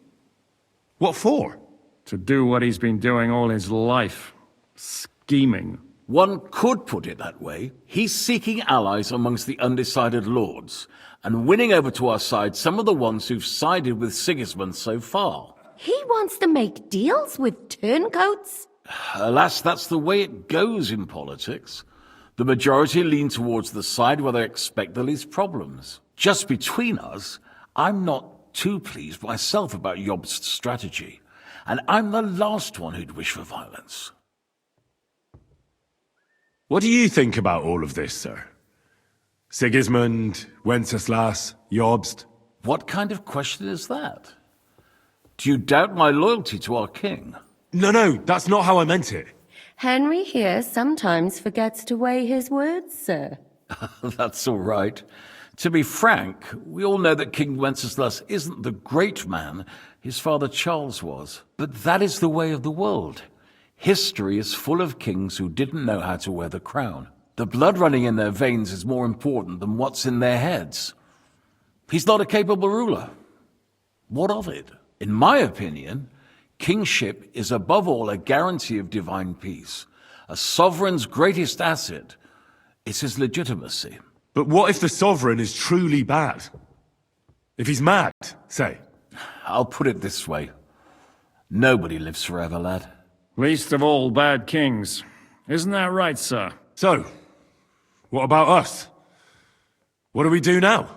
What for? To do what he's been doing all his life. Scheming. One could put it that way. He's seeking allies amongst the undecided lords, and winning over to our side some of the ones who've sided with Sigismund so far. He wants to make deals with turncoats? Alas, that's the way it goes in politics. The majority lean towards the side where they expect the least problems. Just between us, I'm not too pleased myself about Jobst's strategy, and I'm the last one who'd wish for violence. What do you think about all of this, sir? Sigismund, Wenceslas, Jobst? What kind of question is that? Do you doubt my loyalty to our king? No, that's not how I meant it. Henry here sometimes forgets to weigh his words, sir. That's all right. To be frank, we all know that King Wenceslas isn't the great man his father Charles was. But that is the way of the world. History is full of kings who didn't know how to wear the crown. The blood running in their veins is more important than what's in their heads. He's not a capable ruler. What of it? In my opinion, kingship is above all a guarantee of divine peace. A sovereign's greatest asset is his legitimacy. But what if the sovereign is truly bad? If he's mad, say? I'll put it this way. Nobody lives forever, lad. Least of all bad kings. Isn't that right, sir? So, what about us? What do we do now?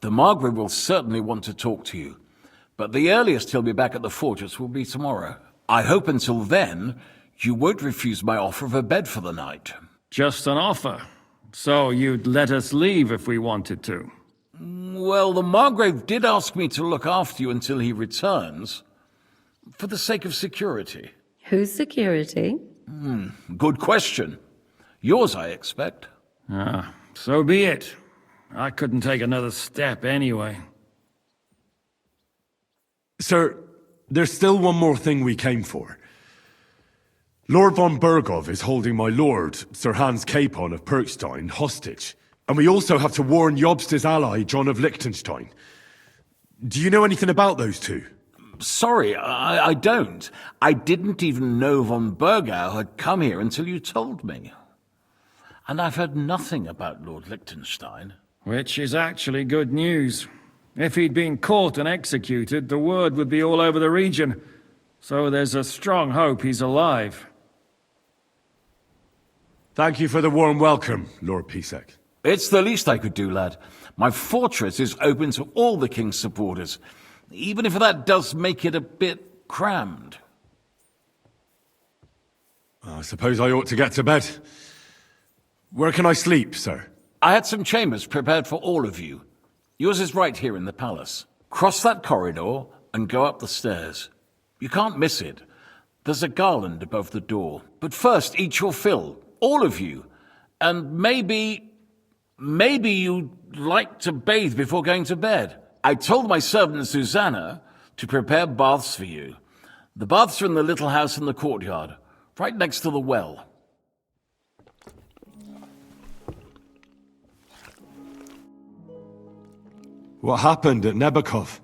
The Margrave will certainly want to talk to you, but the earliest he'll be back at the fortress will be tomorrow. I hope until then, you won't refuse my offer of a bed for the night. Just an offer. So you'd let us leave if we wanted to? Well, the Margrave did ask me to look after you until he returns, for the sake of security. Whose security? Good question. Yours, I expect. Ah, so be it. I couldn't take another step anyway. Sir, there's still one more thing we came for. Lord von Bergov is holding my lord, Sir Hans Capon of Perkstein, hostage. And we also have to warn Jobst's ally, John of Liechtenstein. Do you know anything about those two? Sorry, I don't. I didn't even know von Bergau had come here until you told me. And I've heard nothing about Lord Liechtenstein. Which is actually good news. If he'd been caught and executed, the word would be all over the region. So there's a strong hope he's alive. Thank you for the warm welcome, Lord Pisek. It's the least I could do, lad. My fortress is open to all the king's supporters, even if that does make it a bit crammed. I suppose I ought to get to bed. Where can I sleep, sir? I had some chambers prepared for all of you. Yours is right here in the palace. Cross that corridor and go up the stairs. You can't miss it. There's a garland above the door. But first, eat your fill. All of you. And maybe you'd like to bathe before going to bed. I told my servant Susanna to prepare baths for you. The baths are in the little house in the courtyard, right next to the well. What happened at Nebakov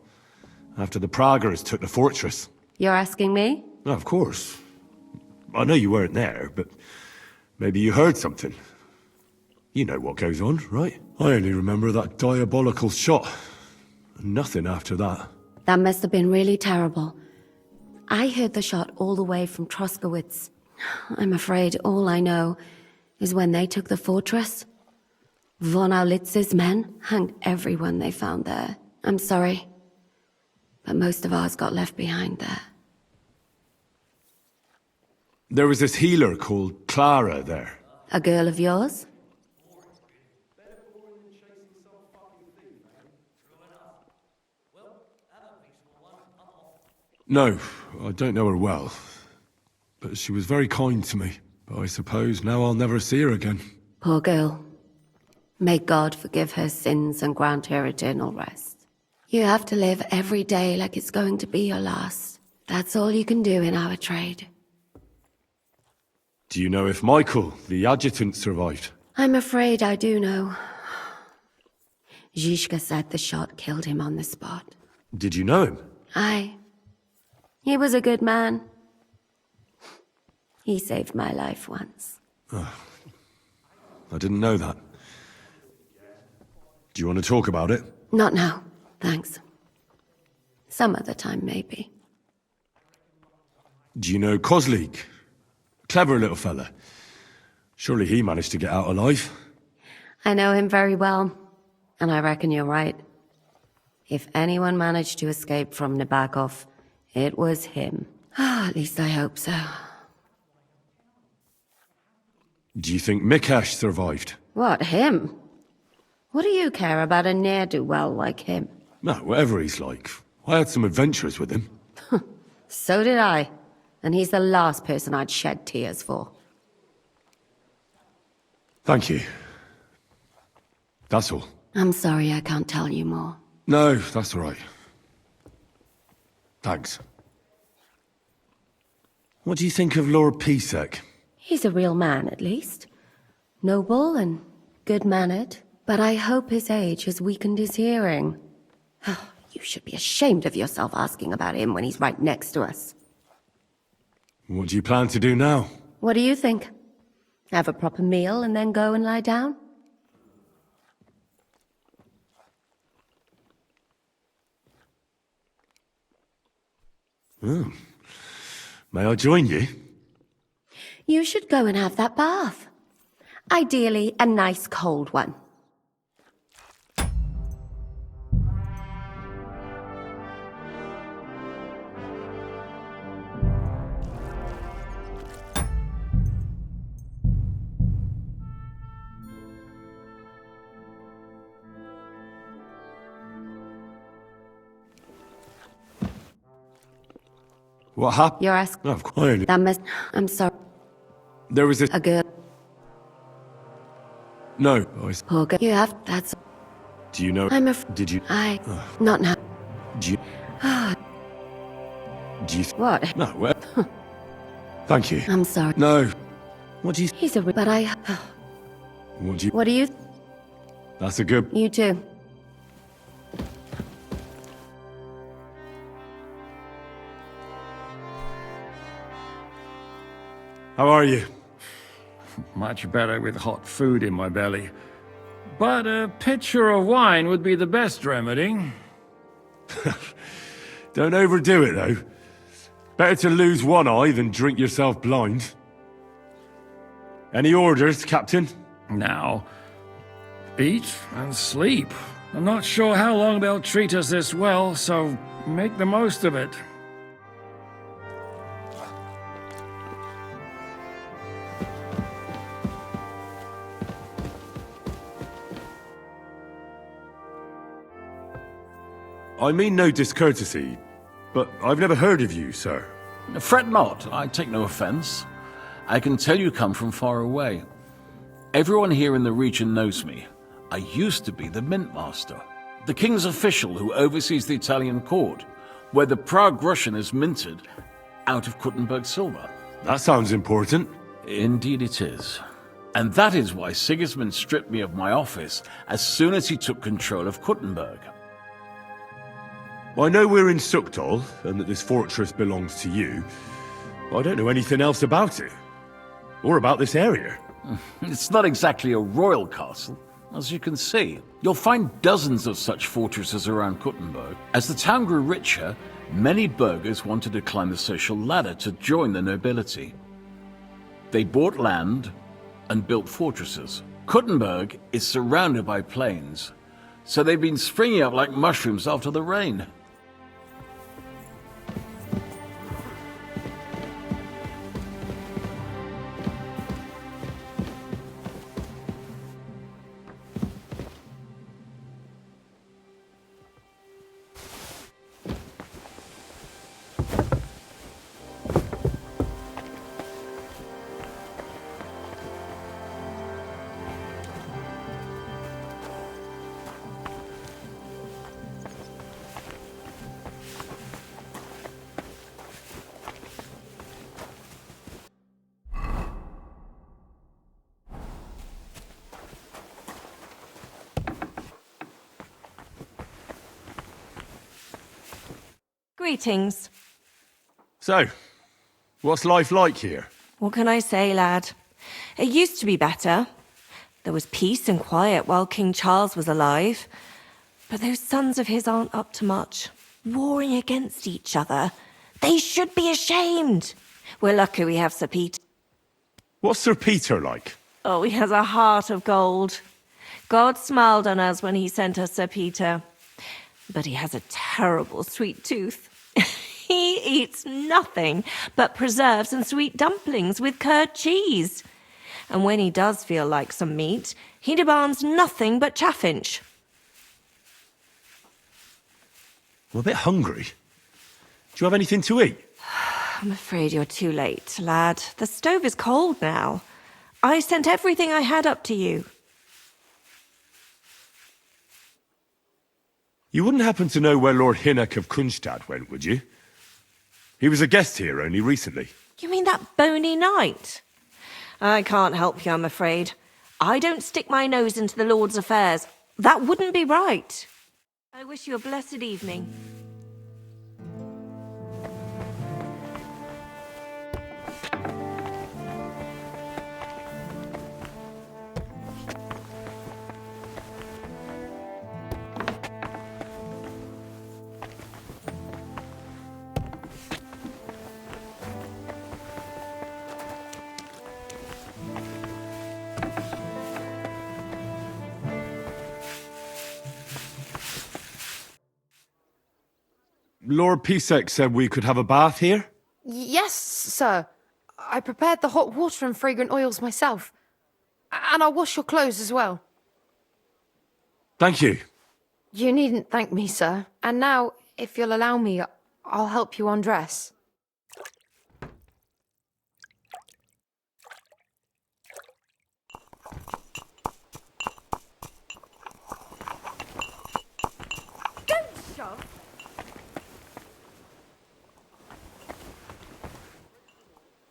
after the Praguers took the fortress? You're asking me? Of course. I know you weren't there, but maybe you heard something. You know what goes on, right? I only remember that diabolical shot. Nothing after that. That must have been really terrible. I heard the shot all the way from Troskowitz. I'm afraid all I know is when they took the fortress, von Aulitz's men hanged everyone they found there. I'm sorry, but most of ours got left behind there. There was this healer called Clara there. A girl of yours? No, I don't know her well. But she was very kind to me. But I suppose now I'll never see her again. Poor girl. May God forgive her sins and grant her eternal rest. You have to live every day like it's going to be your last. That's all you can do in our trade. Do you know if Michael, the adjutant, survived? I'm afraid I do know. Zhishka said the shot killed him on the spot. Did you know him? Aye. He was a good man. He saved my life once. Oh, I didn't know that. Do you want to talk about it? Not now, thanks. Some other time, maybe. Do you know Kozlik? Clever little fella. Surely he managed to get out alive. I know him very well, and I reckon you're right. If anyone managed to escape from Nabokov, it was him. At least I hope so. Do you think Mikash survived? What, him? What do you care about a ne'er-do-well like him? No, whatever he's like. I had some adventures with him. So did I. And he's the last person I'd shed tears for. Thank you. That's all. I'm sorry I can't tell you more. No, that's all right. Thanks. What do you think of Lord Pisek? He's a real man, at least. Noble and good-mannered. But I hope his age has weakened his hearing. You should be ashamed of yourself asking about him when he's right next to us. What do you plan to do now? What do you think? Have a proper meal and then go and lie down? Oh. May I join you? You should go and have that bath. Ideally, a nice cold one. What happened? You're asking. Oh, of course. I'm sorry. There was A girl. No. Poor girl. You have. That's. Do you know? Did you? Not now. Do you? Do you? What? No. Well. Thank you. I'm sorry. No. What do you? He's a. But I. What do you? What do you? That's a good. You too. How are you? Much better with hot food in my belly. But a pitcher of wine would be the best remedy. Don't overdo it, though. Better to lose one eye than drink yourself blind. Any orders, Captain? Now, eat and sleep. I'm not sure how long they'll treat us this well, so make the most of it. I mean no discourtesy, but I've never heard of you, sir. Fret not, I take no offense. I can tell you come from far away. Everyone here in the region knows me. I used to be the Mint Master, the king's official who oversees the Italian court, where the Prague Russian is minted out of Kuttenberg silver. That sounds important. Indeed it is. And that is why Sigismund stripped me of my office as soon as he took control of Kuttenberg. I know we're in Sukdal, and that this fortress belongs to you. But I don't know anything else about it. Or about this area. It's not exactly a royal castle, as you can see. You'll find dozens of such fortresses around Kuttenberg. As the town grew richer, many burghers wanted to climb the social ladder to join the nobility. They bought land and built fortresses. Kuttenberg is surrounded by plains, so they've been springing up like mushrooms after the rain. Greetings. So, what's life like here? What can I say, lad? It used to be better. There was peace and quiet while King Charles was alive. But those sons of his aren't up to much. Warring against each other. They should be ashamed. We're lucky we have Sir Peter. What's Sir Peter like? Oh, he has a heart of gold. God smiled on us when he sent us Sir Peter. But he has a terrible sweet tooth. He eats nothing but preserves and sweet dumplings with curd cheese. And when he does feel like some meat, he demands nothing but chaffinch. I'm a bit hungry. Do you have anything to eat? I'm afraid you're too late, lad. The stove is cold now. I sent everything I had up to you. You wouldn't happen to know where Lord Hinnock of Kunstad went, would you? He was a guest here only recently. You mean that bony knight? I can't help you, I'm afraid. I don't stick my nose into the Lord's affairs. That wouldn't be right. I wish you a blessed evening. Lord Pisek said we could have a bath here? Yes, sir. I prepared the hot water and fragrant oils myself. And I'll wash your clothes as well. Thank you. You needn't thank me, sir. And now, if you'll allow me, I'll help you undress. Don't shove.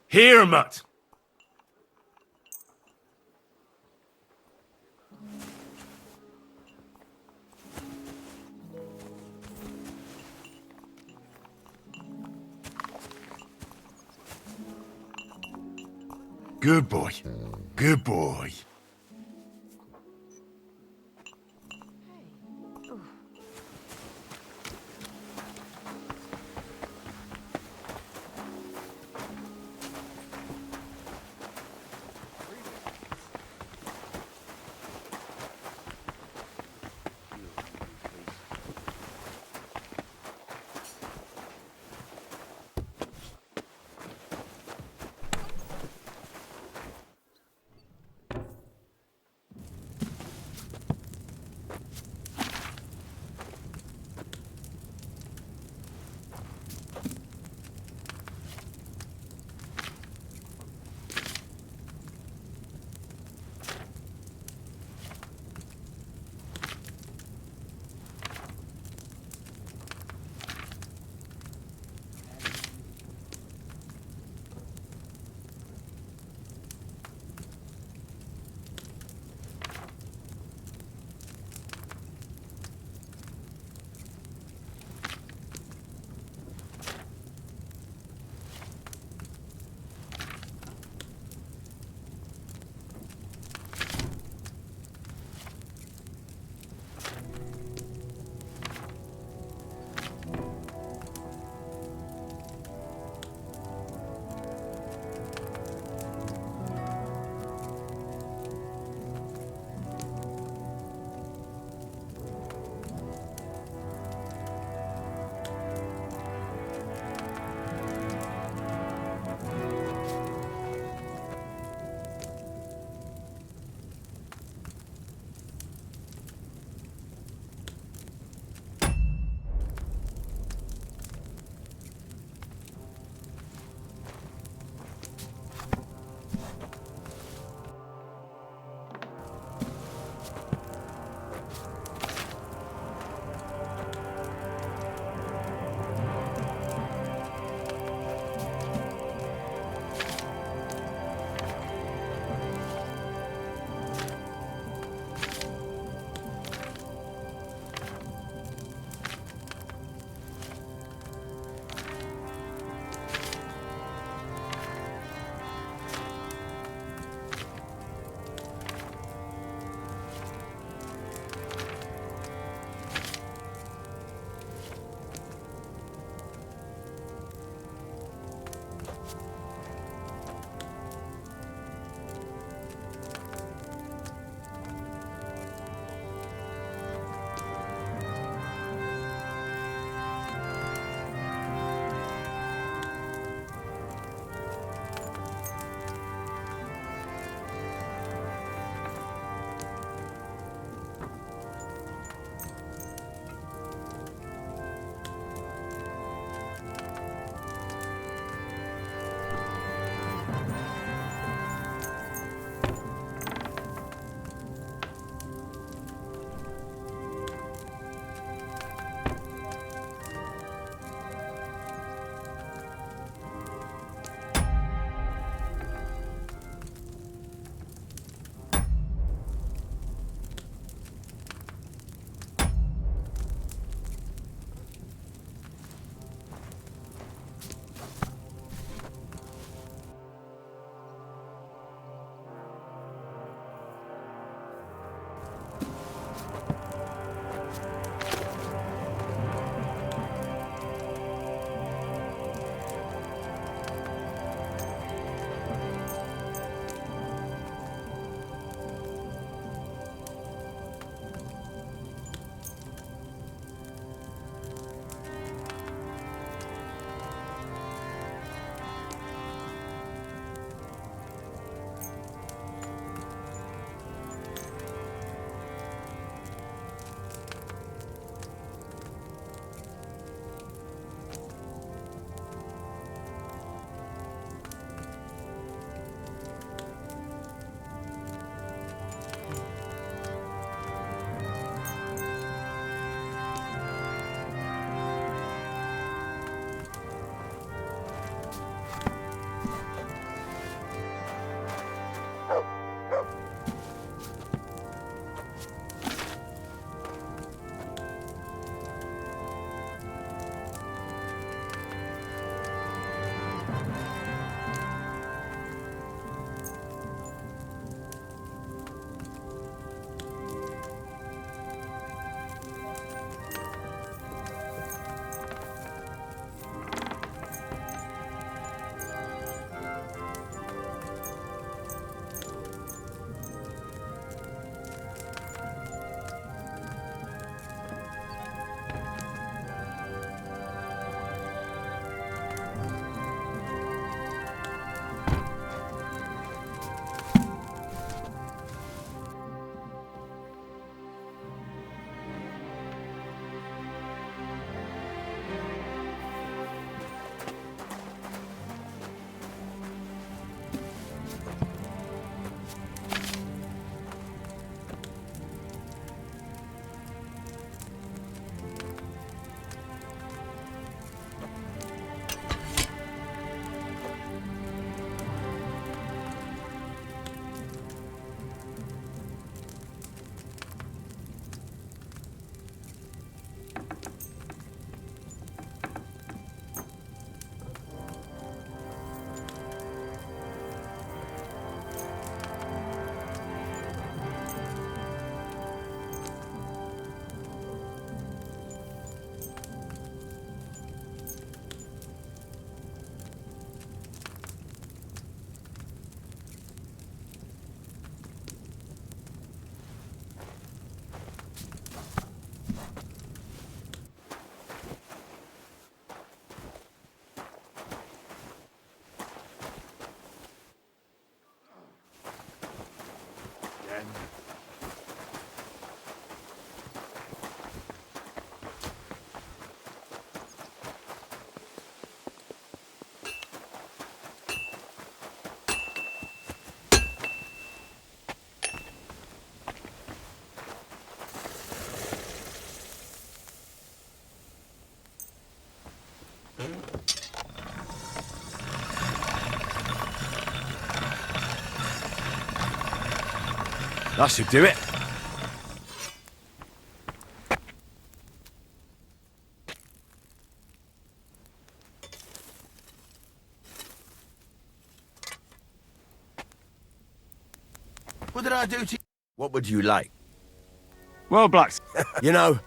Here, Mutt! Good boy. Good boy. That should do it. What did I do to you? What would you like? Well, Blacks. You know...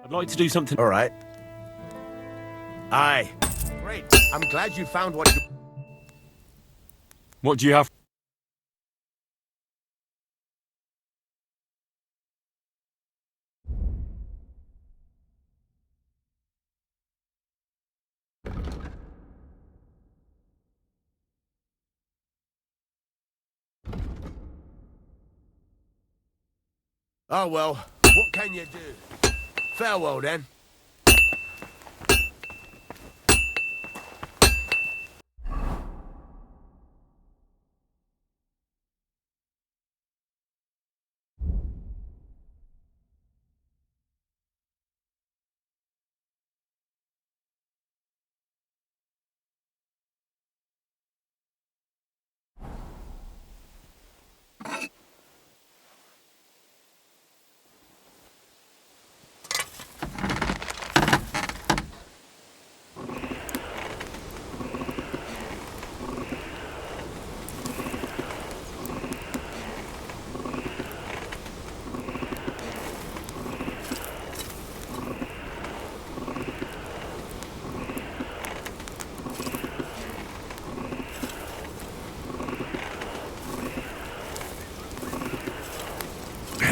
I'd like to do something. All right. Aye. Great. I'm glad you found what you... What do you have? Oh, well. What can you do? Farewell, then.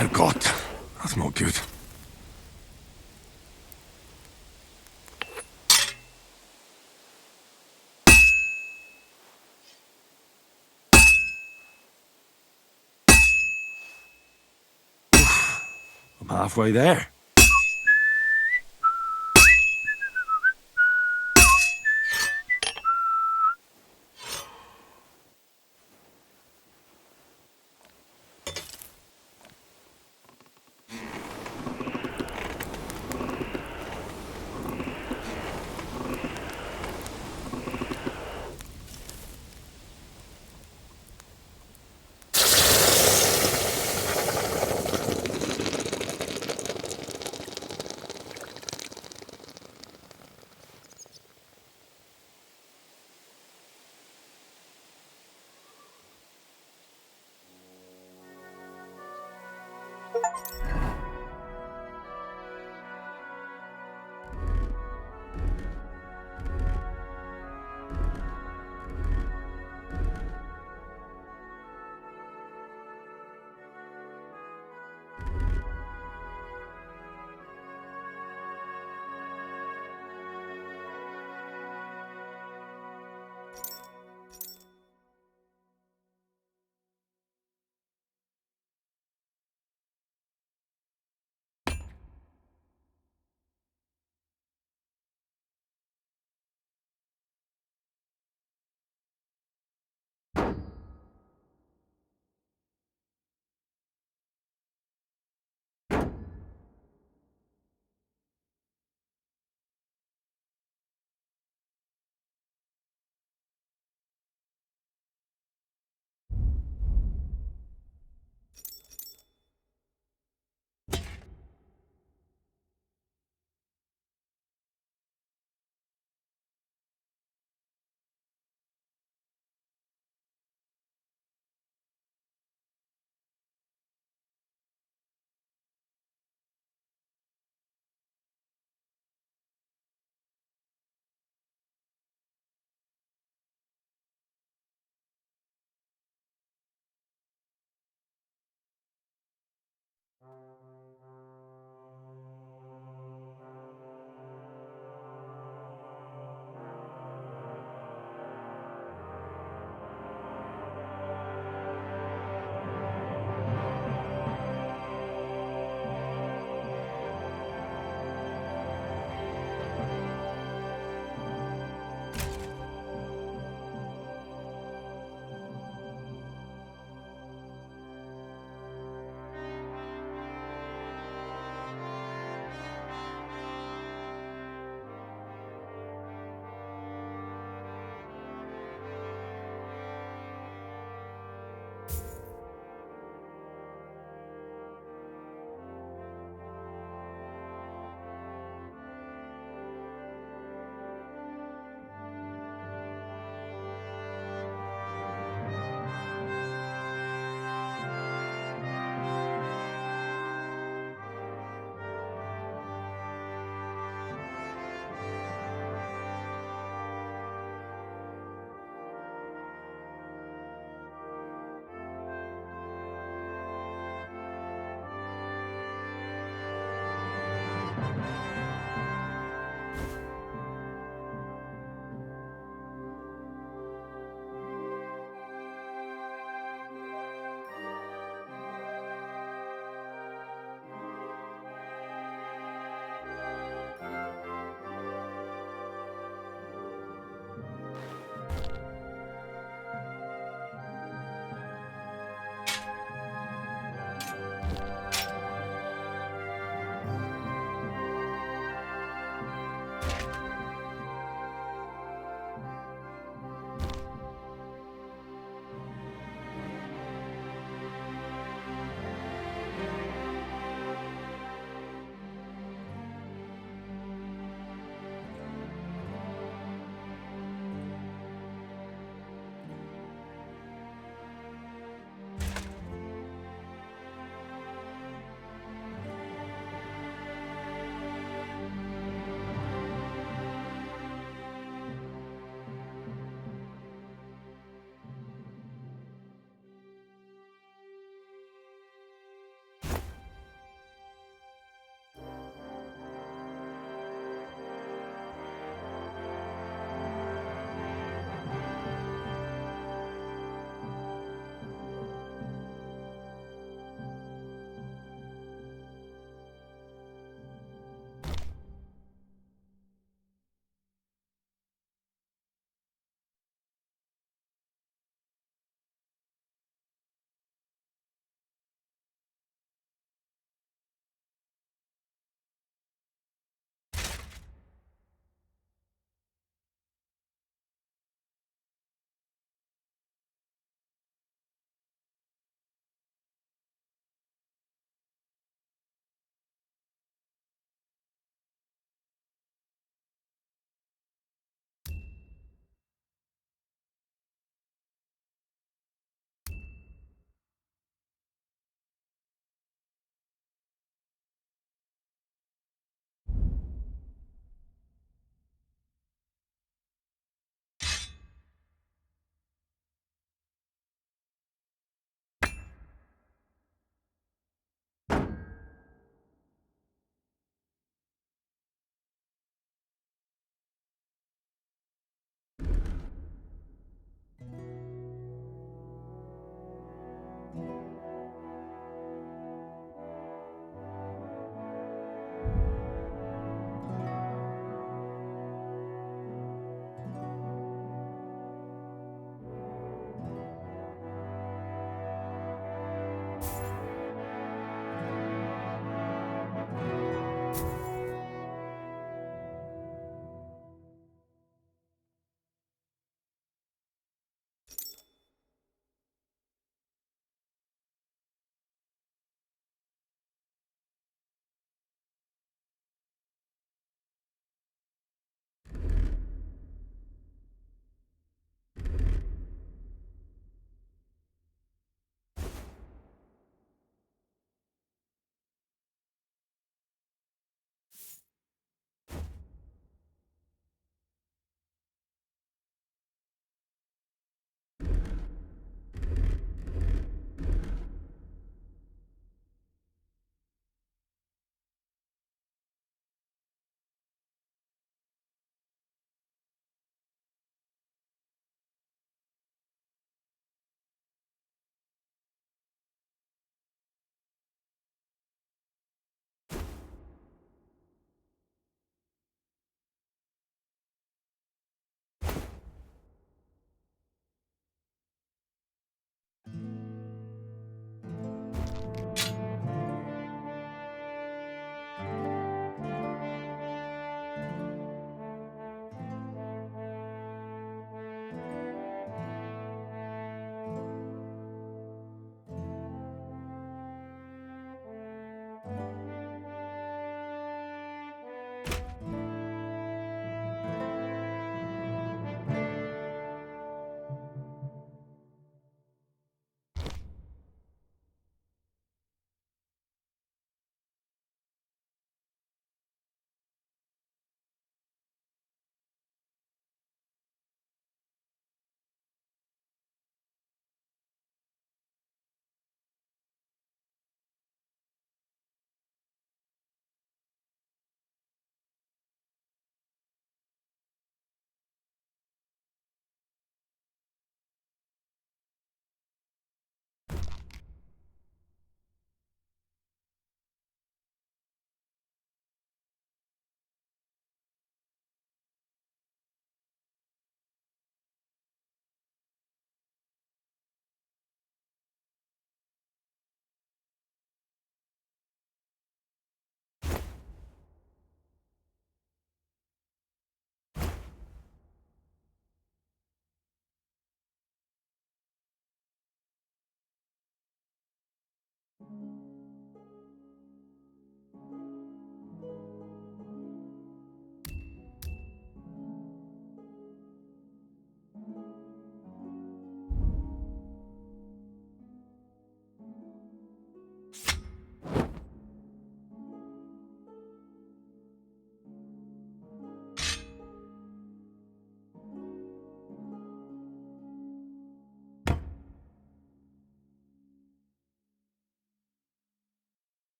Herrgott, that's not good. I'm halfway there.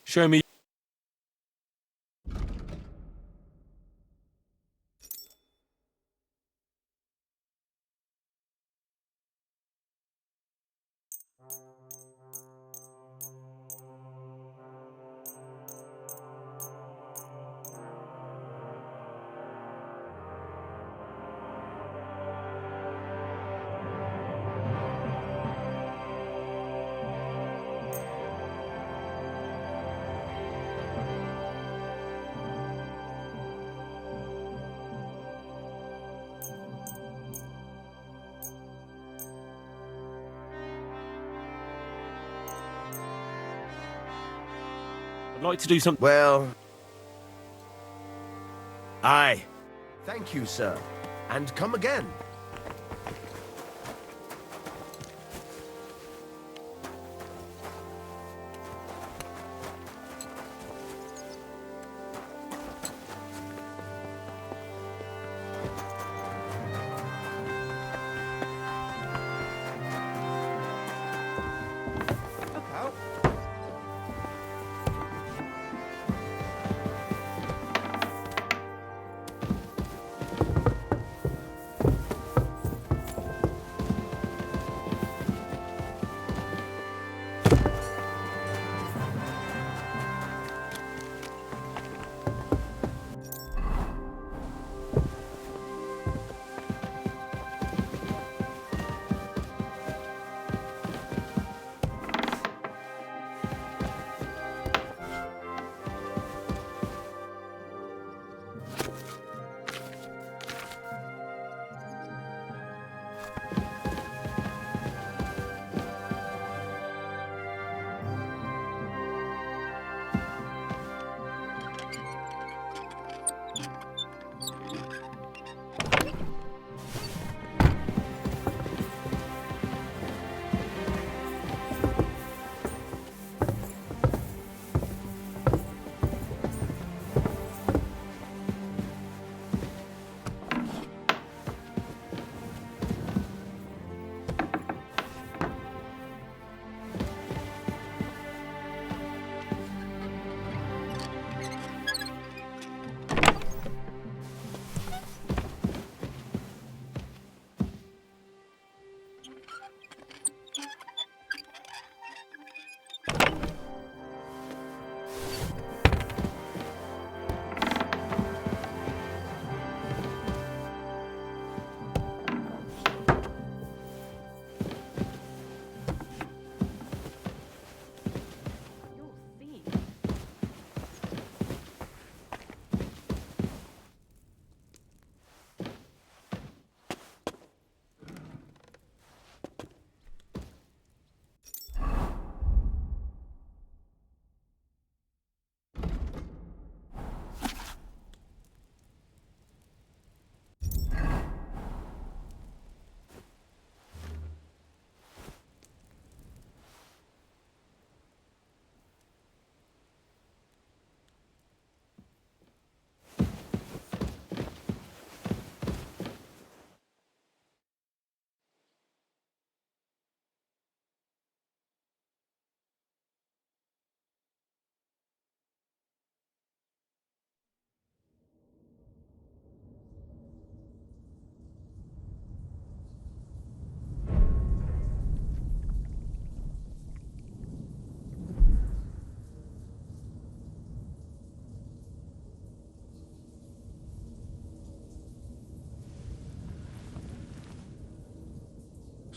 Show me. I'd like to do something. Well... Aye. Thank you, sir. And come again.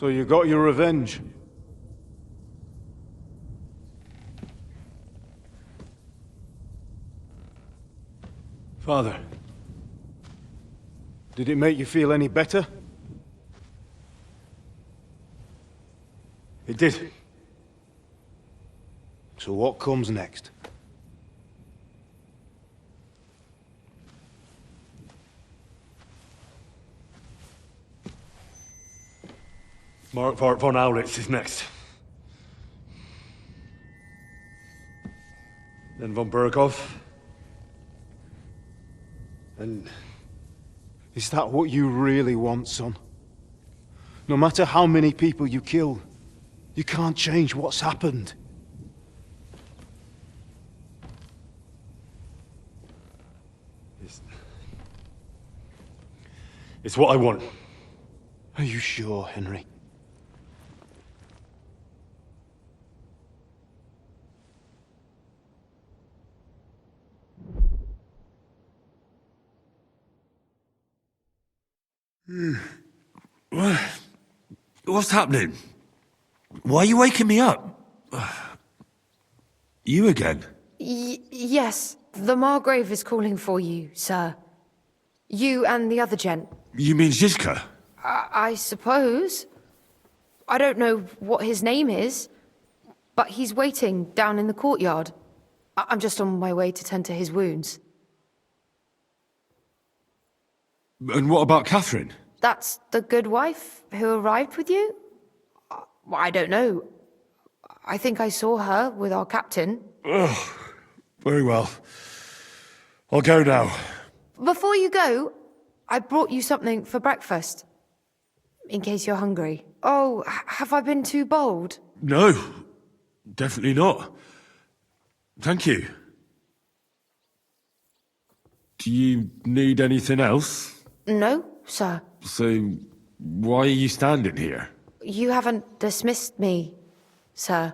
So you got your revenge. Father, did it make you feel any better? It did. So what comes next? Mark von Aulitz is next. Then von Berghoff. And is that what you really want, son? No matter how many people you kill, you can't change what's happened. It's what I want. Are you sure, Henry? What's happening? Why are you waking me up? You again? Yes, the Margrave is calling for you, sir. You and the other gent. You mean Zizka? I suppose. I don't know what his name is, but he's waiting down in the courtyard. I'm just on my way to tend to his wounds. And what about Catherine? That's the good wife who arrived with you? I don't know. I think I saw her with our captain. Oh, very well. I'll go now. Before you go, I brought you something for breakfast. In case you're hungry. Oh, have I been too bold? No, definitely not. Thank you. Do you need anything else? No, sir. So, why are you standing here? You haven't dismissed me, sir.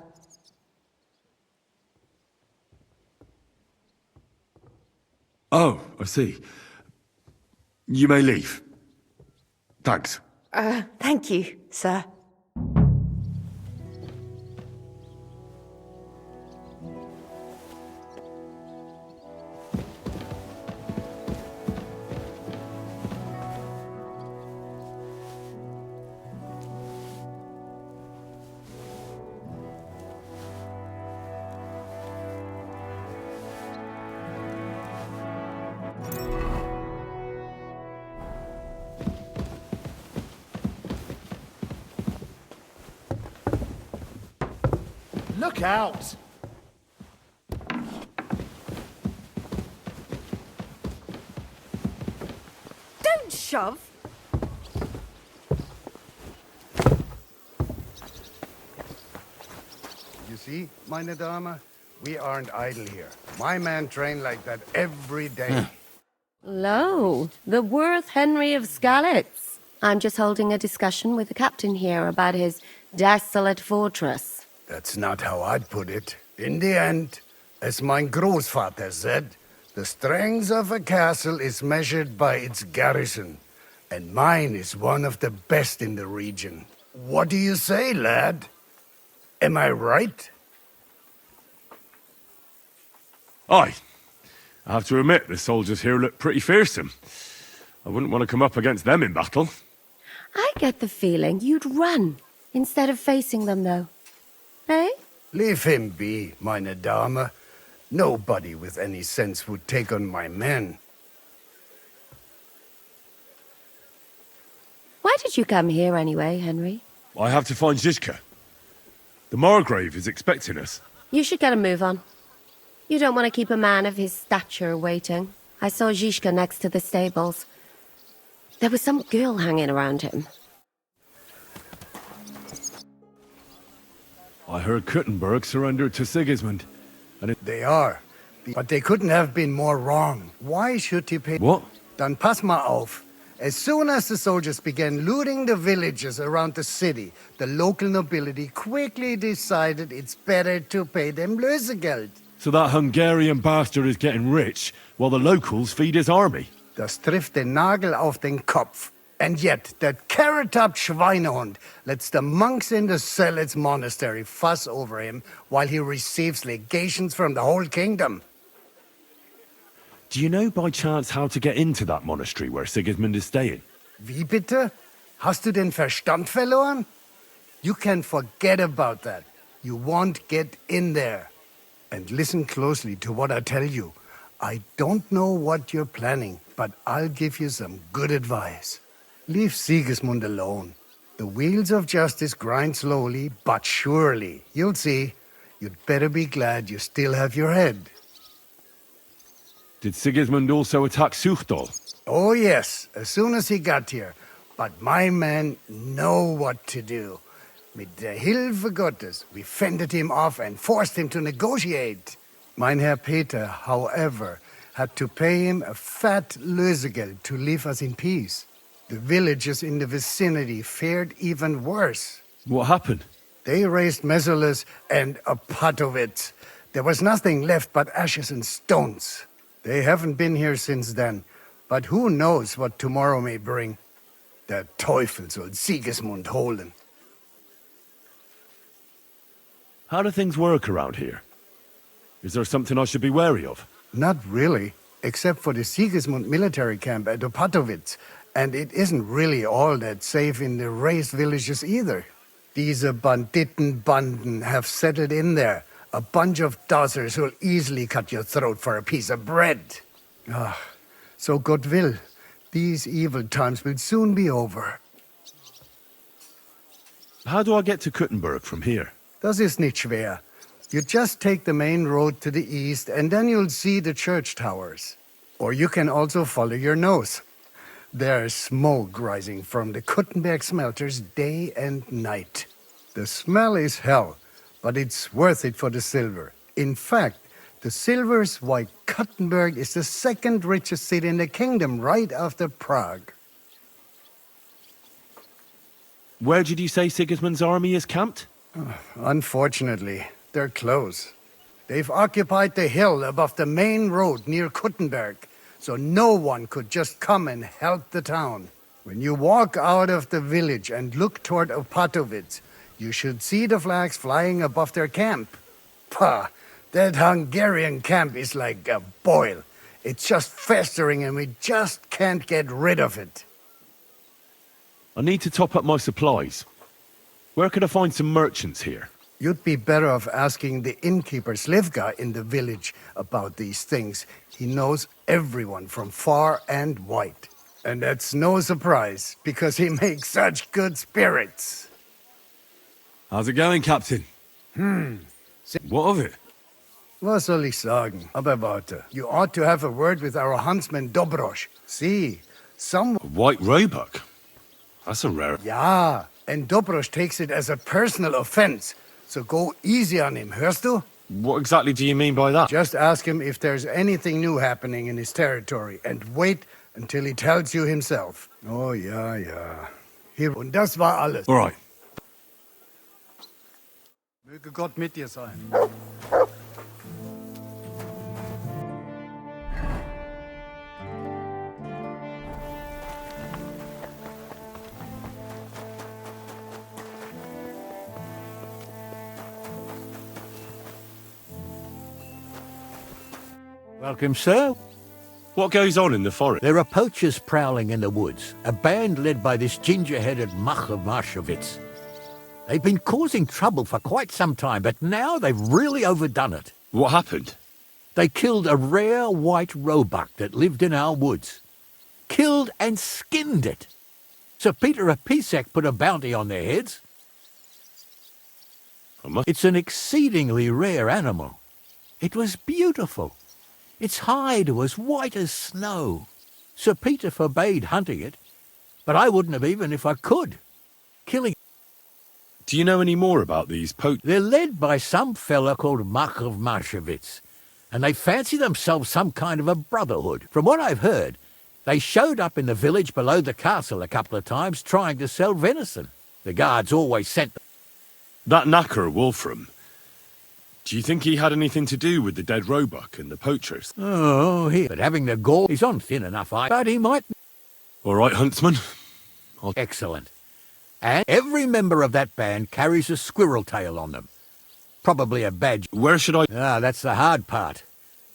Oh, I see. You may leave. Thanks. Thank you, sir. Look out! Don't shove! You see, meine Dame, we aren't idle here. My men train like that every day. Lo, the worth Henry of Skalitz. I'm just holding a discussion with the captain here about his desolate fortress. That's not how I'd put it. In the end, as mein Großvater said, the strength of a castle is measured by its garrison, and mine is one of the best in the region. What do you say, lad? Am I right? Aye. I have to admit, the soldiers here look pretty fearsome. I wouldn't want to come up against them in battle. I get the feeling you'd run instead of facing them, though. Eh? Leave him be, meine Dame. Nobody with any sense would take on my men. Why did you come here anyway, Henry? I have to find Zizka. The Margrave is expecting us. You should get a move on. You don't want to keep a man of his stature waiting. I saw Zizka next to the stables. There was some girl hanging around him. I heard Kuttenberg surrendered to Sigismund, and They are. But they couldn't have been more wrong. Why should he pay... What? Dann pass mal auf. As soon as the soldiers began looting the villages around the city, the local nobility quickly decided it's better to pay them Lösegeld. So that Hungarian bastard is getting rich, while the locals feed his army. Das trifft den Nagel auf den Kopf. And yet, that carrot-top Schweinehund lets the monks in the Zealots monastery fuss over him while he receives legations from the whole kingdom. Do you know by chance how to get into that monastery where Sigismund is staying? Wie bitte? Hast du den Verstand verloren? You can forget about that. You won't get in there. And listen closely to what I tell you. I don't know what you're planning, but I'll give you some good advice. Leave Sigismund alone. The wheels of justice grind slowly, but surely. You'll see. You'd better be glad you still have your head. Did Sigismund also attack Suchdol? Oh yes, as soon as he got here. But my men know what to do. Mit der Hilfe Gottes, we fended him off and forced him to negotiate. Mein Herr Peter, however, had to pay him a fat Lösegeld to leave us in peace. The villagers in the vicinity fared even worse. What happened? They raised Mesolas and Opatowitz. There was nothing left but ashes and stones. They haven't been here since then, but who knows what tomorrow may bring. Der Teufel soll Sigismund holen. How do things work around here? Is there something I should be wary of? Not really, except for the Sigismund military camp at Opatowitz. And it isn't really all that safe in the raised villages either. These Banditenbanden have settled in there. A bunch of dossers who'll easily cut your throat for a piece of bread. So God will. These evil times will soon be over. How do I get to Kuttenberg from here? Das ist nicht schwer. You just take the main road to the east and then you'll see the church towers. Or you can also follow your nose. There's smoke rising from the Kuttenberg smelters day and night. The smell is hell, but it's worth it for the silver. In fact, the silver's why Kuttenberg is the second richest city in the kingdom, right after Prague. Where did you say Sigismund's army is camped? Unfortunately, they're close. They've occupied the hill above the main road near Kuttenberg, so no one could just come and help the town. When you walk out of the village and look toward Opatowitz, you should see the flags flying above their camp. Pah! That Hungarian camp is like a boil. It's just festering and we just can't get rid of it. I need to top up my supplies. Where could I find some merchants here? You'd be better off asking the innkeeper Slivka in the village about these things. He knows everyone from far and wide. And that's no surprise, because he makes such good spirits. How's it going, Captain? What of it? Was soll ich sagen? Aber warte. You ought to have a word with our huntsman Dobrosch. See, some... White roebuck? That's a rare... Ja, and Dobrosch takes it as a personal offense. So go easy on him, hörst du? What exactly do you mean by that? Just ask him if there's anything new happening in his territory and wait until he tells you himself. Oh, ja. Hier, und das war alles. All right. Möge Gott mit dir sein. Welcome, sir. What goes on in the forest? There are poachers prowling in the woods, a band led by this ginger-headed Mach of Marshowitz. They've been causing trouble for quite some time, but now they've really overdone it. What happened? They killed a rare white roebuck that lived in our woods. Killed and skinned it. Sir Peter Apisek put a bounty on their heads. It's an exceedingly rare animal. It was beautiful. Its hide was white as snow. Sir Peter forbade hunting it, but I wouldn't have even if I could. Killing... Do you know any more about these They're led by some fella called Mach of Marshowitz, and they fancy themselves some kind of a brotherhood. From what I've heard, they showed up in the village below the castle a couple of times trying to sell venison. The guards always sent them. That knacker, Wolfram. Do you think he had anything to do with the dead roebuck and the poachers? Oh, but having the gall, he's on thin enough, but he might... All right, huntsman. Excellent. And every member of that band carries a squirrel tail on them. Probably a badge. Where should I... Ah, that's the hard part.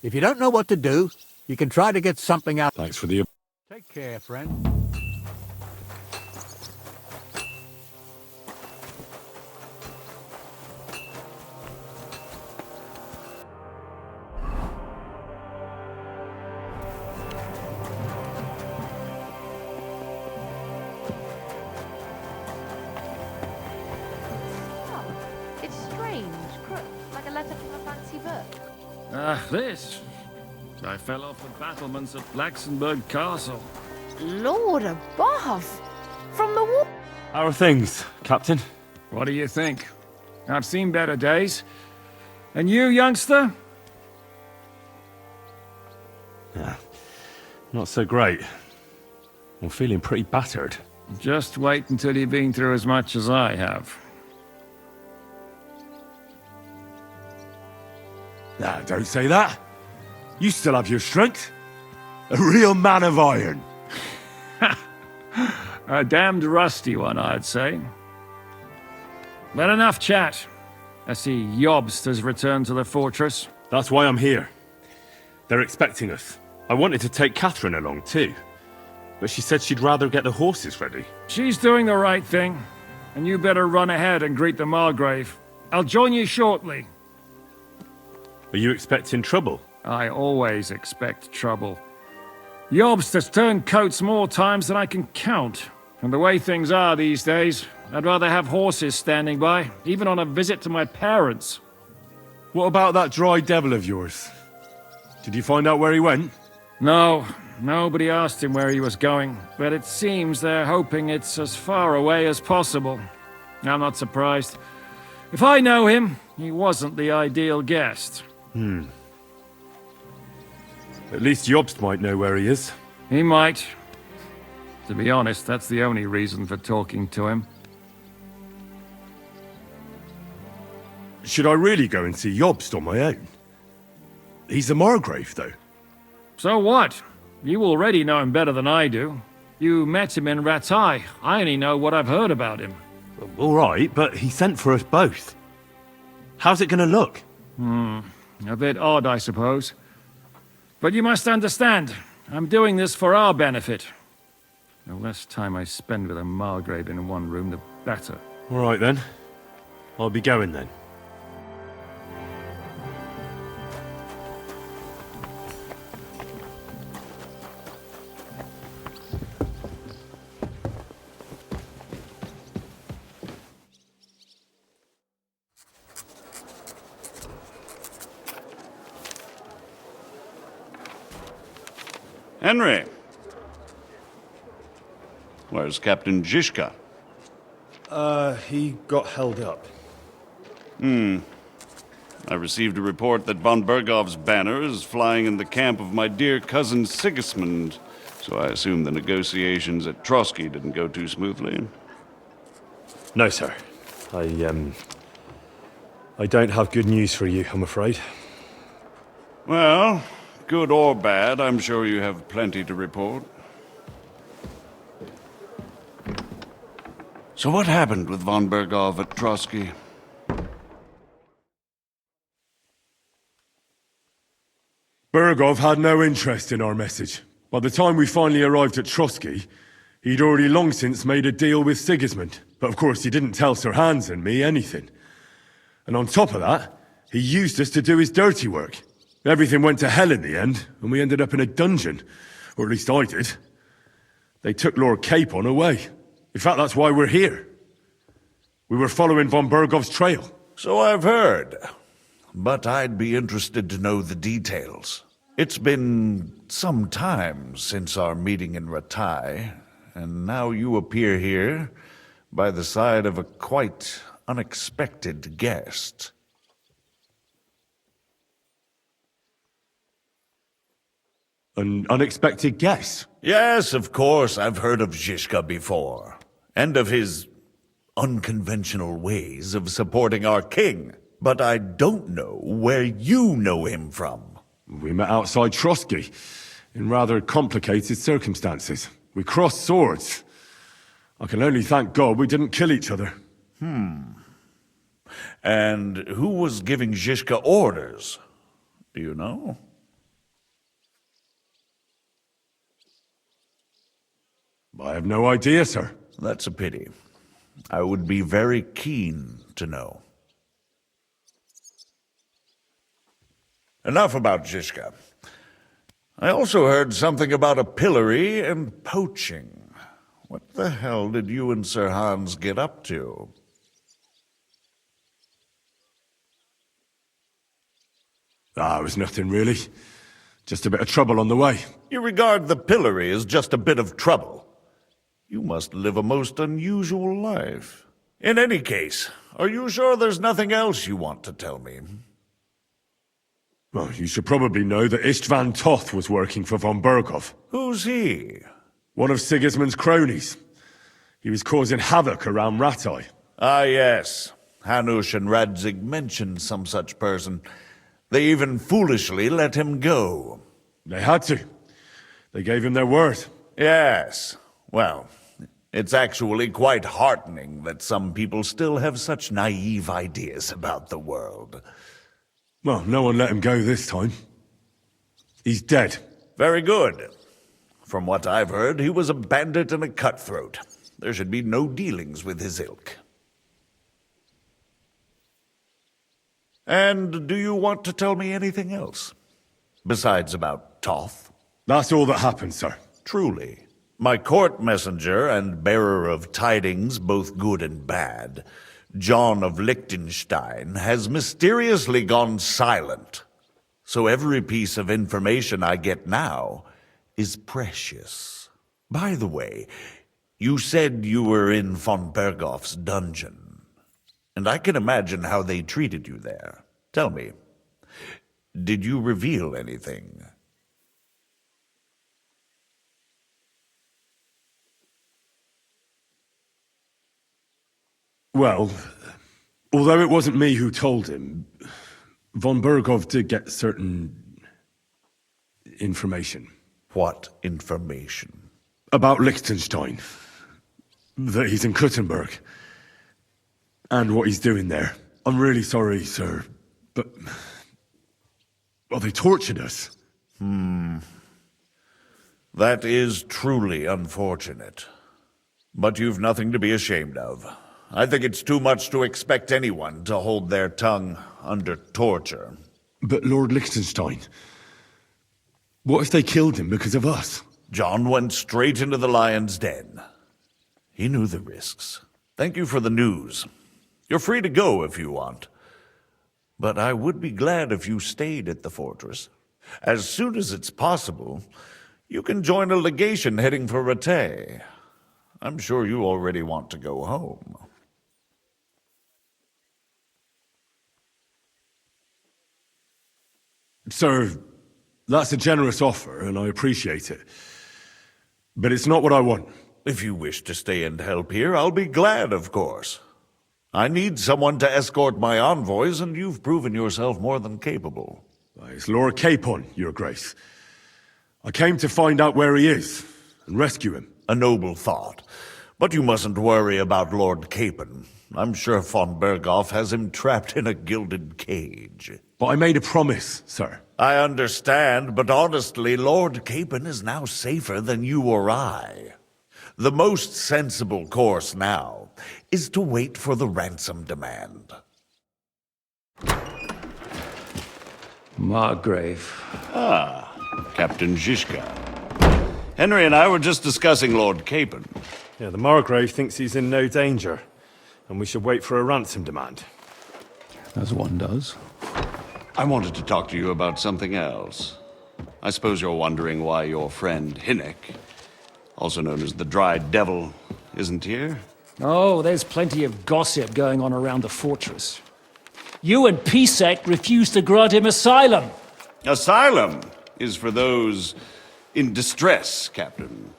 If you don't know what to do, you can try to get something out. Thanks for the... Take care, friend. It's strange, like a letter from a fancy book. Ah, this. I fell off the battlements at Laxenburg Castle. Lord above! From the war. How are things, Captain? What do you think? I've seen better days. And you, youngster? Yeah, not so great. I'm feeling pretty battered. Just wait until you've been through as much as I have. Nah, don't say that. You still have your strength. A real man of iron. A damned rusty one, I'd say. But enough chat. I see Jobst has returned to the fortress. That's why I'm here. They're expecting us. I wanted to take Catherine along too, but she said she'd rather get the horses ready. She's doing the right thing, and you better run ahead and greet the Margrave. I'll join you shortly. Are you expecting trouble? I always expect trouble. Jobst has turned coats more times than I can count. And the way things are these days, I'd rather have horses standing by, even on a visit to my parents. What about that dry devil of yours? Did you find out where he went? No, nobody asked him where he was going, but it seems they're hoping it's as far away as possible. I'm not surprised. If I know him, he wasn't the ideal guest. At least Jobst might know where he is. He might. To be honest, that's the only reason for talking to him. Should I really go and see Jobst on my own? He's a Margrave, though. So what? You already know him better than I do. You met him in Ratai. I only know what I've heard about him. All right, but he sent for us both. How's it gonna look? A bit odd, I suppose. But you must understand, I'm doing this for our benefit. The less time I spend with a Margrave in one room, the better. All right, then. I'll be going, then. Henry. Where's Captain Zizka? He got held up. I received a report that von Bergov's banner is flying in the camp of my dear cousin Sigismund, so I assume the negotiations at Trotsky didn't go too smoothly. No, sir. I don't have good news for you, I'm afraid. Well, good or bad, I'm sure you have plenty to report. So what happened with von Bergov at Trotsky? Bergov had no interest in our message. By the time we finally arrived at Trotsky, he'd already long since made a deal with Sigismund. But of course he didn't tell Sir Hans and me anything. And on top of that, he used us to do his dirty work. Everything went to hell in the end, and we ended up in a dungeon. Or at least I did. They took Lord Capon away. In fact, that's why we're here. We were following von Bergov's trail. So I've heard. But I'd be interested to know the details. It's been some time since our meeting in Ratai, and now you appear here by the side of a quite unexpected guest. An unexpected guest? Yes, of course, I've heard of Zizka before, and of his unconventional ways of supporting our king. But I don't know where you know him from. We met outside Trotsky, in rather complicated circumstances. We crossed swords. I can only thank God we didn't kill each other. And who was giving Zhishka orders? Do you know? I have no idea, sir. That's a pity. I would be very keen to know. Enough about Zhishka. I also heard something about a pillory and poaching. What the hell did you and Sir Hans get up to? It was nothing really. Just a bit of trouble on the way. You regard the pillory as just a bit of trouble. You must live a most unusual life. In any case, are you sure there's nothing else you want to tell me? Well, you should probably know that Istvan Toth was working for von Berghoff. Who's he? One of Sigismund's cronies. He was causing havoc around Rattay. Ah, yes. Hanush and Radzig mentioned some such person. They even foolishly let him go. They had to. They gave him their word. Yes. Well, it's actually quite heartening that some people still have such naive ideas about the world. Well, no one let him go this time. He's dead. Very good. From what I've heard, he was a bandit and a cutthroat. There should be no dealings with his ilk. And do you want to tell me anything else? Besides about Toth? That's all that happened, sir. Truly. My court messenger and bearer of tidings, both good and bad, John of Liechtenstein, has mysteriously gone silent. So every piece of information I get now is precious. By the way, you said you were in von Berghoff's dungeon, and I can imagine how they treated you there. Tell me, did you reveal anything? Well, although it wasn't me who told him, von Berghoff did get certain information. What information? About Liechtenstein. That he's in Kuttenberg. And what he's doing there. I'm really sorry, sir, but... well, they tortured us. That is truly unfortunate. But you've nothing to be ashamed of. I think it's too much to expect anyone to hold their tongue under torture. But Lord Liechtenstein... what if they killed him because of us? John went straight into the lion's den. He knew the risks. Thank you for the news. You're free to go if you want. But I would be glad if you stayed at the fortress. As soon as it's possible, you can join a legation heading for Rattay. I'm sure you already want to go home. Sir, that's a generous offer, and I appreciate it. But it's not what I want. If you wish to stay and help here, I'll be glad, of course. I need someone to escort my envoys, and you've proven yourself more than capable. It's Lord Capon, Your Grace. I came to find out where he is, and rescue him. A noble thought. But you mustn't worry about Lord Capon. I'm sure von Berghoff has him trapped in a gilded cage. But I made a promise, sir. I understand, but honestly, Lord Capon is now safer than you or I. The most sensible course now is to wait for the ransom demand. Margrave. Ah, Captain Zhishka. Henry and I were just discussing Lord Capon. Yeah, the Margrave thinks he's in no danger, and we should wait for a ransom demand. As one does. I wanted to talk to you about something else. I suppose you're wondering why your friend Hinnek, also known as the Dried Devil, isn't here? Oh, there's plenty of gossip going on around the fortress. You and Pisek refused to grant him asylum. Asylum is for those in distress, Captain.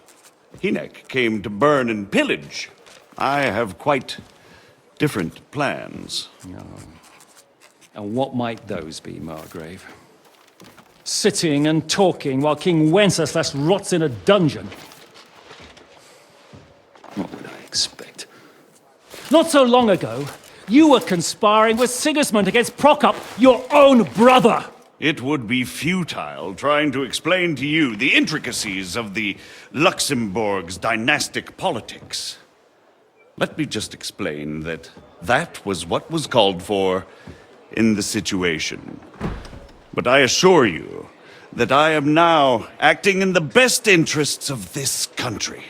Hinnek came to burn and pillage. I have quite different plans. Oh. And what might those be, Margrave? Sitting and talking while King Wenceslas rots in a dungeon. What would I expect? Not so long ago, you were conspiring with Sigismund against Prokop, your own brother! It would be futile trying to explain to you the intricacies of the Luxembourg's dynastic politics. Let me just explain that that was what was called for in the situation. But I assure you that I am now acting in the best interests of this country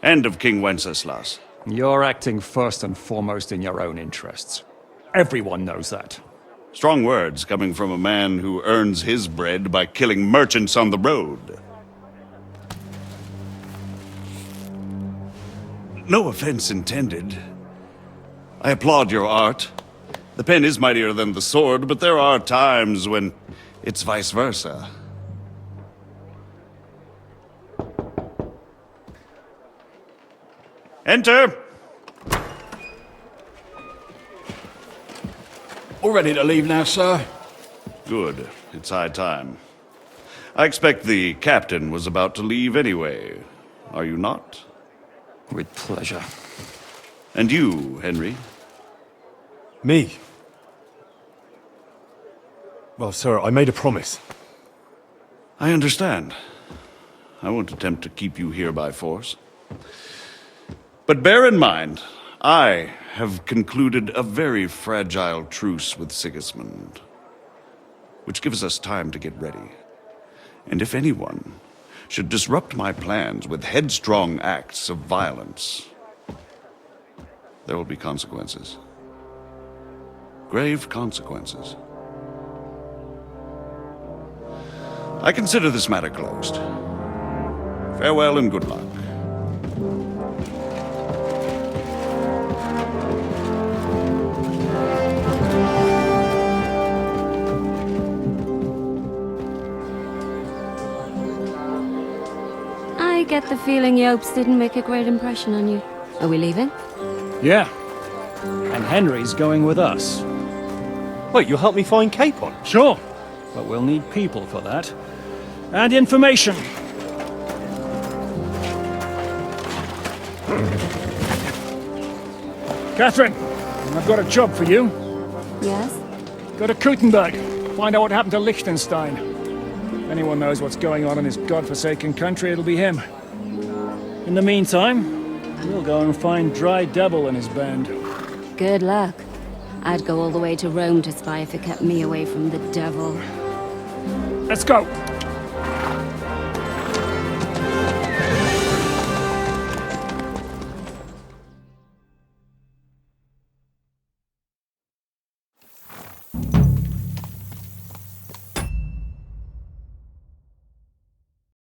and of King Wenceslas. You're acting first and foremost in your own interests. Everyone knows that. Strong words coming from a man who earns his bread by killing merchants on the road. No offense intended. I applaud your art. The pen is mightier than the sword, but there are times when it's vice versa. Enter! All ready to leave now, sir? Good. It's high time. I expect the captain was about to leave anyway. Are you not? With pleasure. And you, Henry? Me? Well, sir, I made a promise. I understand. I won't attempt to keep you here by force. But bear in mind, I have concluded a very fragile truce with Sigismund, which gives us time to get ready. And if anyone should disrupt my plans with headstrong acts of violence, there will be consequences. Grave consequences. I consider this matter closed. Farewell and good luck. I get the feeling Yopes didn't make a great impression on you. Are we leaving? Yeah. And Henry's going with us. Wait, you'll help me find Capon? Sure. But we'll need people for that. And information. Catherine, I've got a job for you. Yes? Go to Kuttenberg. Find out what happened to Liechtenstein. If anyone knows what's going on in this godforsaken country, it'll be him. In the meantime, we'll go and find Dry Devil and his band. Good luck. I'd go all the way to Rome to spy if it kept me away from the devil. Let's go!